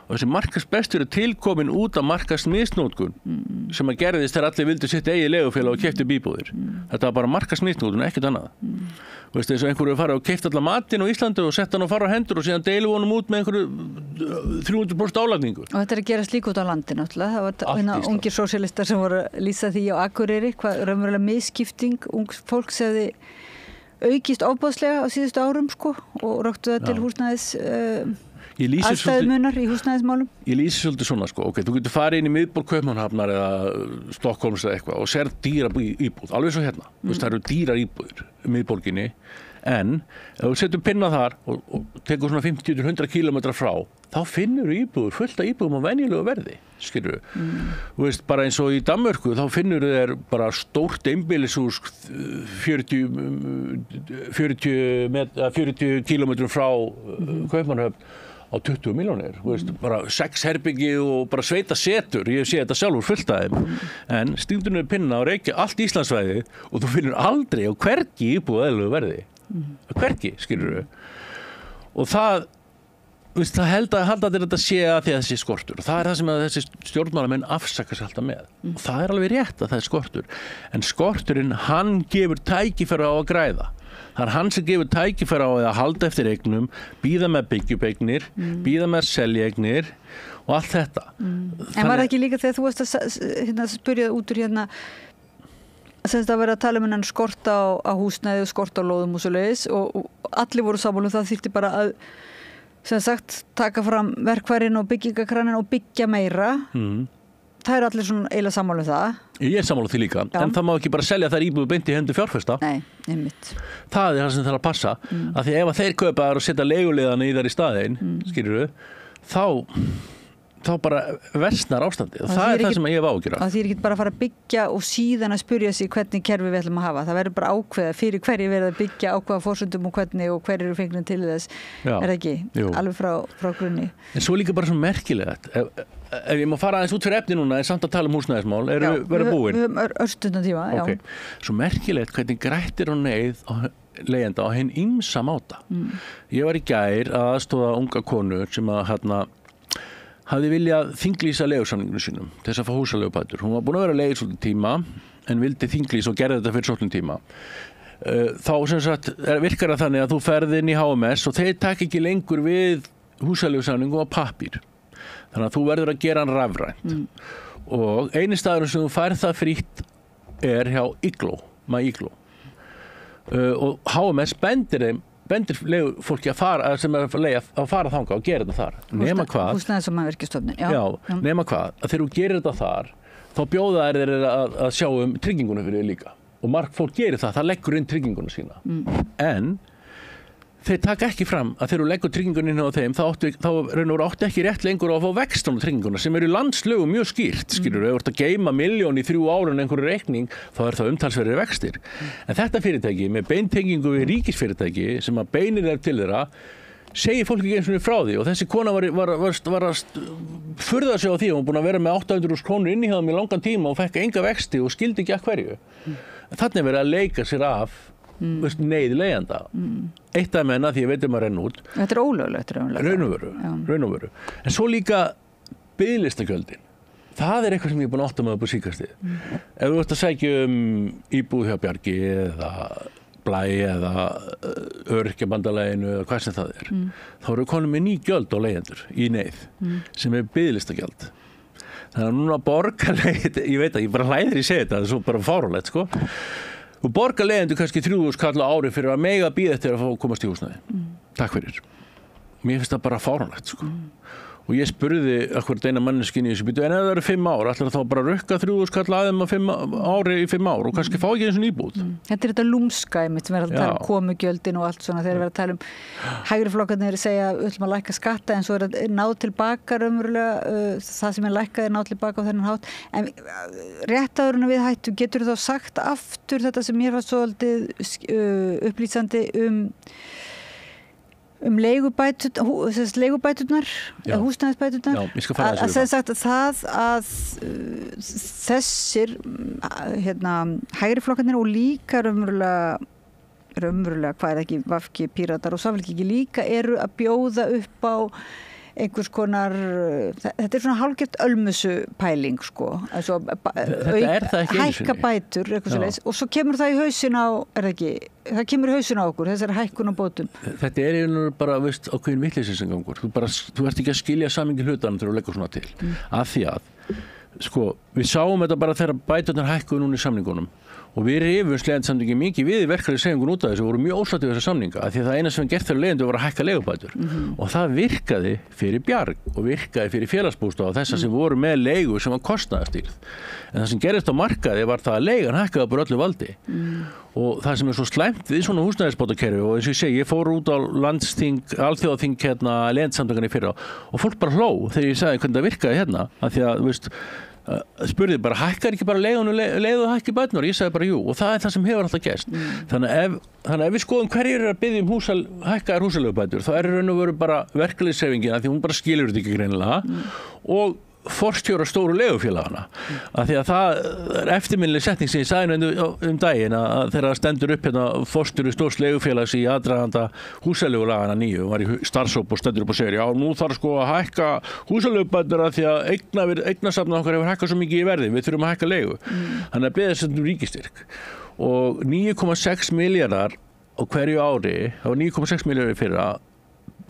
S3: Og þessi markaðsbrestur er tilkomin út af markaðsmisnótkun sem að gerðist þegar allir vildu sitt eigið leigufélag og keyptu íbúðir. Þetta var bara markaðsmisnótkun, ekkert annað. Og eins og einhverju farið og keypt allan matinn á Íslandi og sett hann á fara á hendur og síðan deilu honum út með einhverju 300% álagningu.
S2: Og þetta er að gerast líka út á landi náttúrulega. Það var ungir sósíalistar sem voru að lýsa því á Akureyri, hvað raunverulega misskipting ungs fólks hefði aukist ofboðslega á síðustu árum, sko, og röktu það til húsnæðis aðstæðumunar í húsnæðismálum. Ég
S3: lýsi svolítið svona, sko, ok, þú getur farið inn í miðborg Kaupmannahafnar eða Stokkólms eða eitthvað og sér dýra íbúð, alveg svo hérna. Það eru dýrar íbúðir í miðborginni, en ef þú setur pinna þar og tekur svona 50-100 kilometra frá, þá finnur íbúður, fullt af íbúðum á venjulegu verði, skilur þú veist, bara eins og í Danmörku, þá finnur þeir bara stórt einbýlishús 40 kilometrum frá Kaupmannahöfn á 20 milljónir, bara 6 herbyggi og bara sveita setur, ég sé þetta sjálfur fullt af þeim, en stíndunum er pinna og reykja allt Íslandsvæði og þú finnur aldrei á hvergi íbúð eðlilegu verði, hvergi, skilur og það halda þetta sé að því að þessi skortur og það er það sem að þessi stjórnmálamenn afsaka sig alltaf með og það er alveg rétt að það er skortur en skorturinn, hann gefur tækifæri á að græða. Það er hann sem gefur tækifæri á að halda eftir eignum, bíða með byggjubeignir, bíða með seljaeignir og allt þetta.
S2: En var það ekki líka þegar þú varst að spyrja út úr hérna að vera að tala um hennan skort á húsnæði og skort á lóðum og svoleiðis og allir voru sammála það þyrfti bara að sem sagt taka fram verkfærin og byggingakranin og byggja meira. Það eru allir svona eiginlega sammála það.
S3: Ég sammála því líka, en það má ekki bara selja þær íbúðu beint í hendur fjárfesta.
S2: Nei, einmitt.
S3: Það það sem þarf að passa, af því ef að þeir kaupa þær og setja leiguliðana í þær í staðinn, skilurðu, þá bara versnar ástandið og það er það sem ég hef áhyggjur af.
S2: Það þýðir ekki bara að fara að byggja og síðan að spyrja sig hvernig kerfi við ætlum að hafa. Það verður bara ákveða fyrir hverju verið að byggja ákveða forsendum og hvernig og hverju eru fengnir til þess. Er það ekki?
S3: Jú.
S2: Alveg frá grunni.
S3: En svo líka bara svona merkilegt. Ef ég má fara aðeins út fyrir efni núna en samt að tala húsnæðismál, verður búin?
S2: Við höfum örstundan tíma, já.
S3: Okay. Svo merkilegt hvernig grættir og neyð leigjenda á hinn ýmsa máta. Ég var í gær að aðstoða unga konu sem að hafði viljað þinglýsa leigusamninginu sínum til þess að fá húsaleigubætur. Hún var búin að vera að leigja svolítinn tíma en vildi þinglýsa og gerði þetta fyrir svolítinn tíma. Þá sem sagt virkar það þannig að þú ferð inn í HMS og þeir taka ekki lengur við húsaleigusamningu á pappír. Þannig að þú verður að gera hann rafrænt. Og eini staður sem þú færð það frítt er hjá Igloo. Og HMS bendir fólki að fara sem er að leigja að fara þangað og gera þetta þar nema hvað
S2: húsnæðis- og mannvirkjastofnun
S3: nema hvað að þegar þú gerir þetta þar þá bjóða þeir að sjá trygginguna fyrir þig líka og margt fólk gerir það leggur inn trygginguna sína en þeir taka ekki fram að þegar þú leggur tryggingunni inn á þeim þá raun og átti ekki rétt lengur að fá vextan á trygginguna sem eru í landslögum mjög skýrt skilur, ef þú ert að geyma 1 milljón í 3 ár en einhverju reikning þá er það umtalsverðir vextir en þetta fyrirtæki með beintengingu við ríkisfyrirtæki sem að beinir þeir til þeirra segir fólk ekki eins og frá því og þessi kona var að furða sig á því og hún búin að vera með 800.000 krónur inn í hjá þeim í langan tíma og fekk enga vexti og skildi ekki að hverju þannig er verið að leika sér af neyð leigjanda eitt af menna því ég veit að renna út
S2: þetta er ólöglegt
S3: raun og veru en svo líka biðlistagjöldin það er eitthvað sem ég er búin að átta með upp á síkastið ef þú ert að sækja íbúð hjá Bjargi eða Blæ eða Öryrkjabandalaginu eða hvað sem það er þá eru konum með ný gjöld á leigjendur í neyð sem er biðlistagjald þannig að núna borgarleigjendur ég veit að ég bara hlæðir í segja þetta það er svo bara fáránlegt sko og borgar leigjendur kannski 3.000 kall á ári fyrir að mega bíða eftir að fá komast í húsnæði. Takk fyrir. Mér finnst það bara fáránlegt sko. Og ég spurði akkur eina manneskinn í þessu býtu en ef það eru 5 ár, ætlar þá bara að rukka 3.000 kall aðeim á 5 ári í 5 ár og kannski fá ekki eins og íbúð.
S2: Þetta er þetta lúmskæmi sem er að tala um komugjöldin og allt svona þegar við erum að tala um hægri flokkarnir segja að við ætlum að lækka skatta en svo er að náð tilbaka raunverulega það sem er lækkað náð tilbaka á þennan hátt en rétt áður en við hættum getur þá sagt aftur þetta sem mér fannst svolítið upplýsandi leigubæturnar húsnæðisbæturnar að sagt það að þessir hægri flokkarnir og líka raunverulega hvað er ekki VG, Píratar og Samfylking líka eru að bjóða upp á einhvers konar þetta er svona hálfgert ölmusu pæling sko altså, hækka bætur og svo kemur það í hausinn á það kemur í hausinn á okkur þessari hækkun á bótum
S3: þetta er bara veist ákveðin vitleysingangur þú ert ekki að skilja samhengi hlutanum þegar þú leggur svona til af því að sko við sáum þetta bara þegar bæturnar hækkuðu núna í samningunum og við rifumst leigjendasamningi mikið við verkalýðshreyfingunni út af þessu voru mjög ósáttir við þessa samninga af því að það eina sem gert fyrir leigjendur var að hækka leigubætur og það virkaði fyrir Bjarg og virkaði fyrir félagsbústaða og þessa sem voru með leigu sem var kostnaðarstýrð en það sem gerist á markaði var það að leigan hækkaði bara öllu valdi og það sem er svo slæmt við svona húsnæðisbótakerfi og eins og ég segi, ég fór út á landsþing, alþjóðaþing leigjendasamtakanna í fyrra og fólk bara hló þegar ég sagði hvernig það virkaði af því að, þú veist spurði bara, hækkar ekki bara leið og hækki bætunar, ég sagði bara jú og það er það sem hefur alltaf gerst þannig að ef við skoðum hverjir eru að biðja hækkaðar húsaleigubætur, þá er raun og veru bara verkalýðshreyfingin, af því hún bara skilur þetta ekki greinilega og forstjóra stóru leigufélagana af því að það er eftirminnileg setning sem ég sagði daginn að þegar það stendur upp forstjóri stórs leigufélags í aðdraganda húsaleigulagana 9 var í starfshóp og stendur upp og segir já nú þarf sko að hækka húsaleigubætur af því að eignasafnið okkar hefur hækkað svo mikið í verði við þurfum að hækka leigu þannig að beðið sem ríkistyrk og 9,6 milljarðar á hverju ári á 9,6 milljarðar fyrra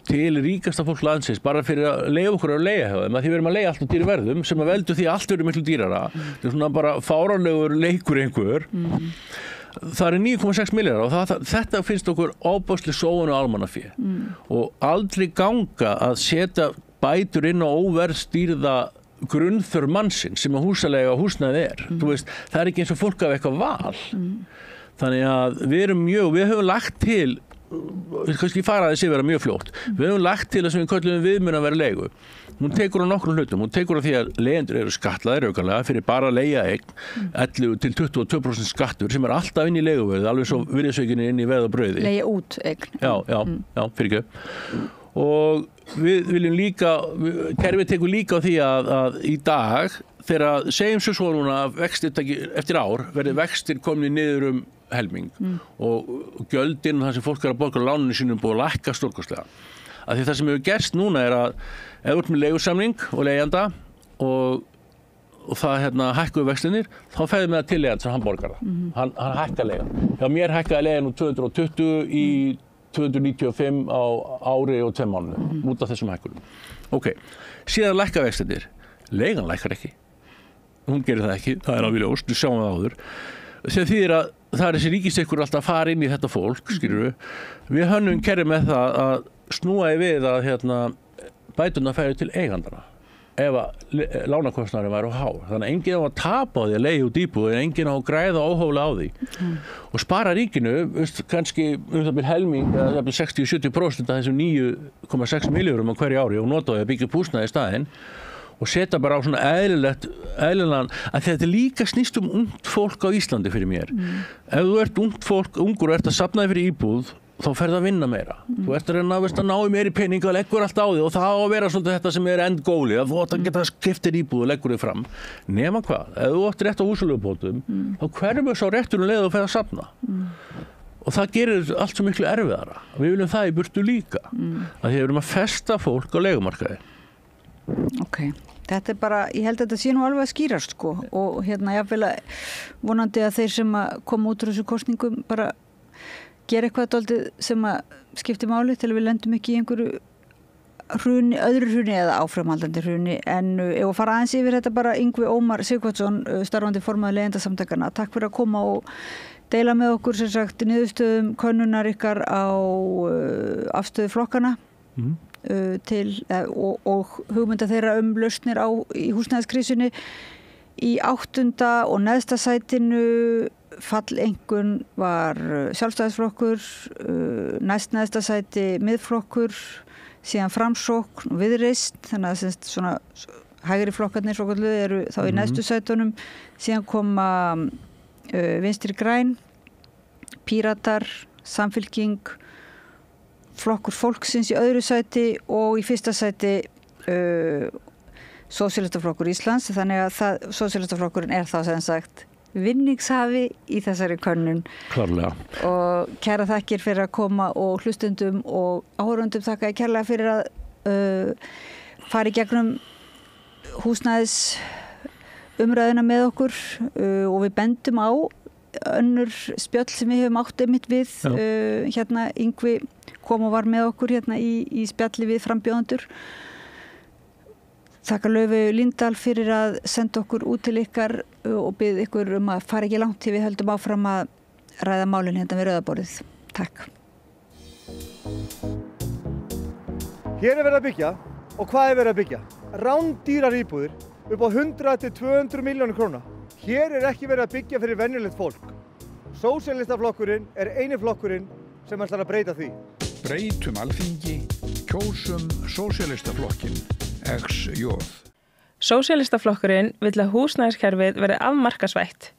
S3: til ríkasta fólk landsins bara fyrir að leiða okkur að leiga hjá þeim að því við erum að leiga allt á dýru verðum sem að veldu því að allt verður miklu dýrara þetta er svona bara fáránlegur leikur einhver það eru 9,6 milljarðar og þetta finnst okkur óbáslega sóun og almannafé og aldrei ganga að setja bætur inn á óverðstýrða grunnþörf mannsins sem að húsalega húsnæði þú veist, það er ekki eins og fólk af eitthvað val þannig að við höfum lagt til kannski fara þessi vera mjög fljótt við höfum lagt til að sem við köllum viðmun að vera leigu hún tekur á nokkrum hlutum, hún tekur á því að leigjendur eru skatlaðir aukalega fyrir bara að leigja eign 11 til 22% skattur sem alltaf inn í leiguverði alveg svo virðisaukinni inn í veð og brauði
S2: leigja út eign
S3: já, fyrir ekki og við viljum líka kerfið tekur líka á því að í dag þegar segjum svo núna vextir eftir ár verði vextir komni niður helming og gjöldin þar sem fólk að borga láninu sínum búið að lækka stórkostlega af því það sem hefur gerst núna að ef þú ert með leigusamning og leigjanda og það hækkuðu vextinir þá fæði með það til leigjanda sem hann borgar það hann hækka leigan já mér hækkaði leigan úr 220 í 295 á ári og 2 mánuði út af þessum hækkunum síðan lækka vextinir leigan lækkar ekki hún gerir það ekki, það alveg ljóst við sjáum það áður sem þýðir að það þessi ríkisstyrkur alltaf að fara inn í þetta fólk skilurðu, við hönnum kerfið með það að snúa í við að bæturnar færi til eigandana ef að lánakostnaðurinn væri há þannig að enginn á að tapa á því að leigja út íbúð en enginn á að græða óhóflega á því og spara ríkinu kannski helming eða 60-70% af þessum 9,6 milljörðum á hverju ári og nota því að byggja upp húsnæði í staðinn og setja bara á svona eðlilegan að þetta líka snýst ungt fólk á Íslandi fyrir mér ef þú ert ungur og ert að safna þig fyrir íbúð þá ferð að vinna meira þú ert að reyna að ná í meiri pening og leggur allt á þig og það á að vera svolítið þetta sem endgóli að þú átt að geta skiptir íbúð og leggur þig fram nema hvað, ef þú átt rétt á húsaleigubótum þá hverfur sá rétturinn leið og ferð að safna og það gerir allt svo miklu erfiðara við viljum það í burtu líka að því við erum að festa fólk á leigumarkaði
S2: Þetta bara, ég held að þetta sé nú alveg að skýrast sko og jafnvel að vonandi að þeir sem að koma út úr þessu kosningum bara gera eitthvað dálítið sem að skipti máli til að við lendum ekki í einhverju hruni, öðru hruni eða áframhaldandi hruni en ef að fara aðeins yfir þetta bara Yngvi Ómar Sighvatsson starfandi formaður Leigjendasamtakanna, takk fyrir að koma og deila með okkur sem sagt niðurstöðum könnunar ykkar á afstöðu flokkana og hugmynda þeirra lausnir í húsnæðiskrísunni í 8. og neðsta sætinu falleinkunn var Sjálfstæðisflokkur næst neðsta sæti Miðflokkur síðan Framsókn og Viðreisn þannig að svona hægri flokkarnir eru þá í neðstu sætunum síðan koma Vinstri græn Píratar, Samfylking Flokkur fólksins í öðru sæti og í fyrsta sæti Sósíalistaflokkur Íslands þannig að Sósíalistaflokkurinn þá sem sagt vinningshafi í þessari könnun
S3: klárlega
S2: og kæra þakkir fyrir að koma og hlustendum og áhorfendum þakka ég kærlega fyrir að fara í gegnum húsnæðis umræðuna með okkur og við bendum á önnur spjöll sem við hefum átt einmitt við Yngvi kom og var með okkur í spjalli við frambjóðendur þakka Laufey Líndal fyrir að senda okkur út til ykkar og bið ykkur að fara ekki langt til við höldum áfram að ræða málin við rauðaborðið. Takk.
S4: Hér verið að byggja og hvað verið að byggja? Rándýrar íbúðir upp á 100 til 200 milljónir króna. Hér ekki verið að byggja fyrir venjulegt fólk. Sósíalistaflokkurinn eini flokkurinn sem ætlar að breyta því.
S5: Breytum Alþingi, kjósum Sósíalistaflokkinn, XJ.
S6: Sósíalistaflokkurinn vill að húsnæðiskerfið verði afmarkaðsvætt.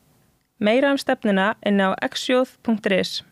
S6: Meira stefnuna inn á xj.is.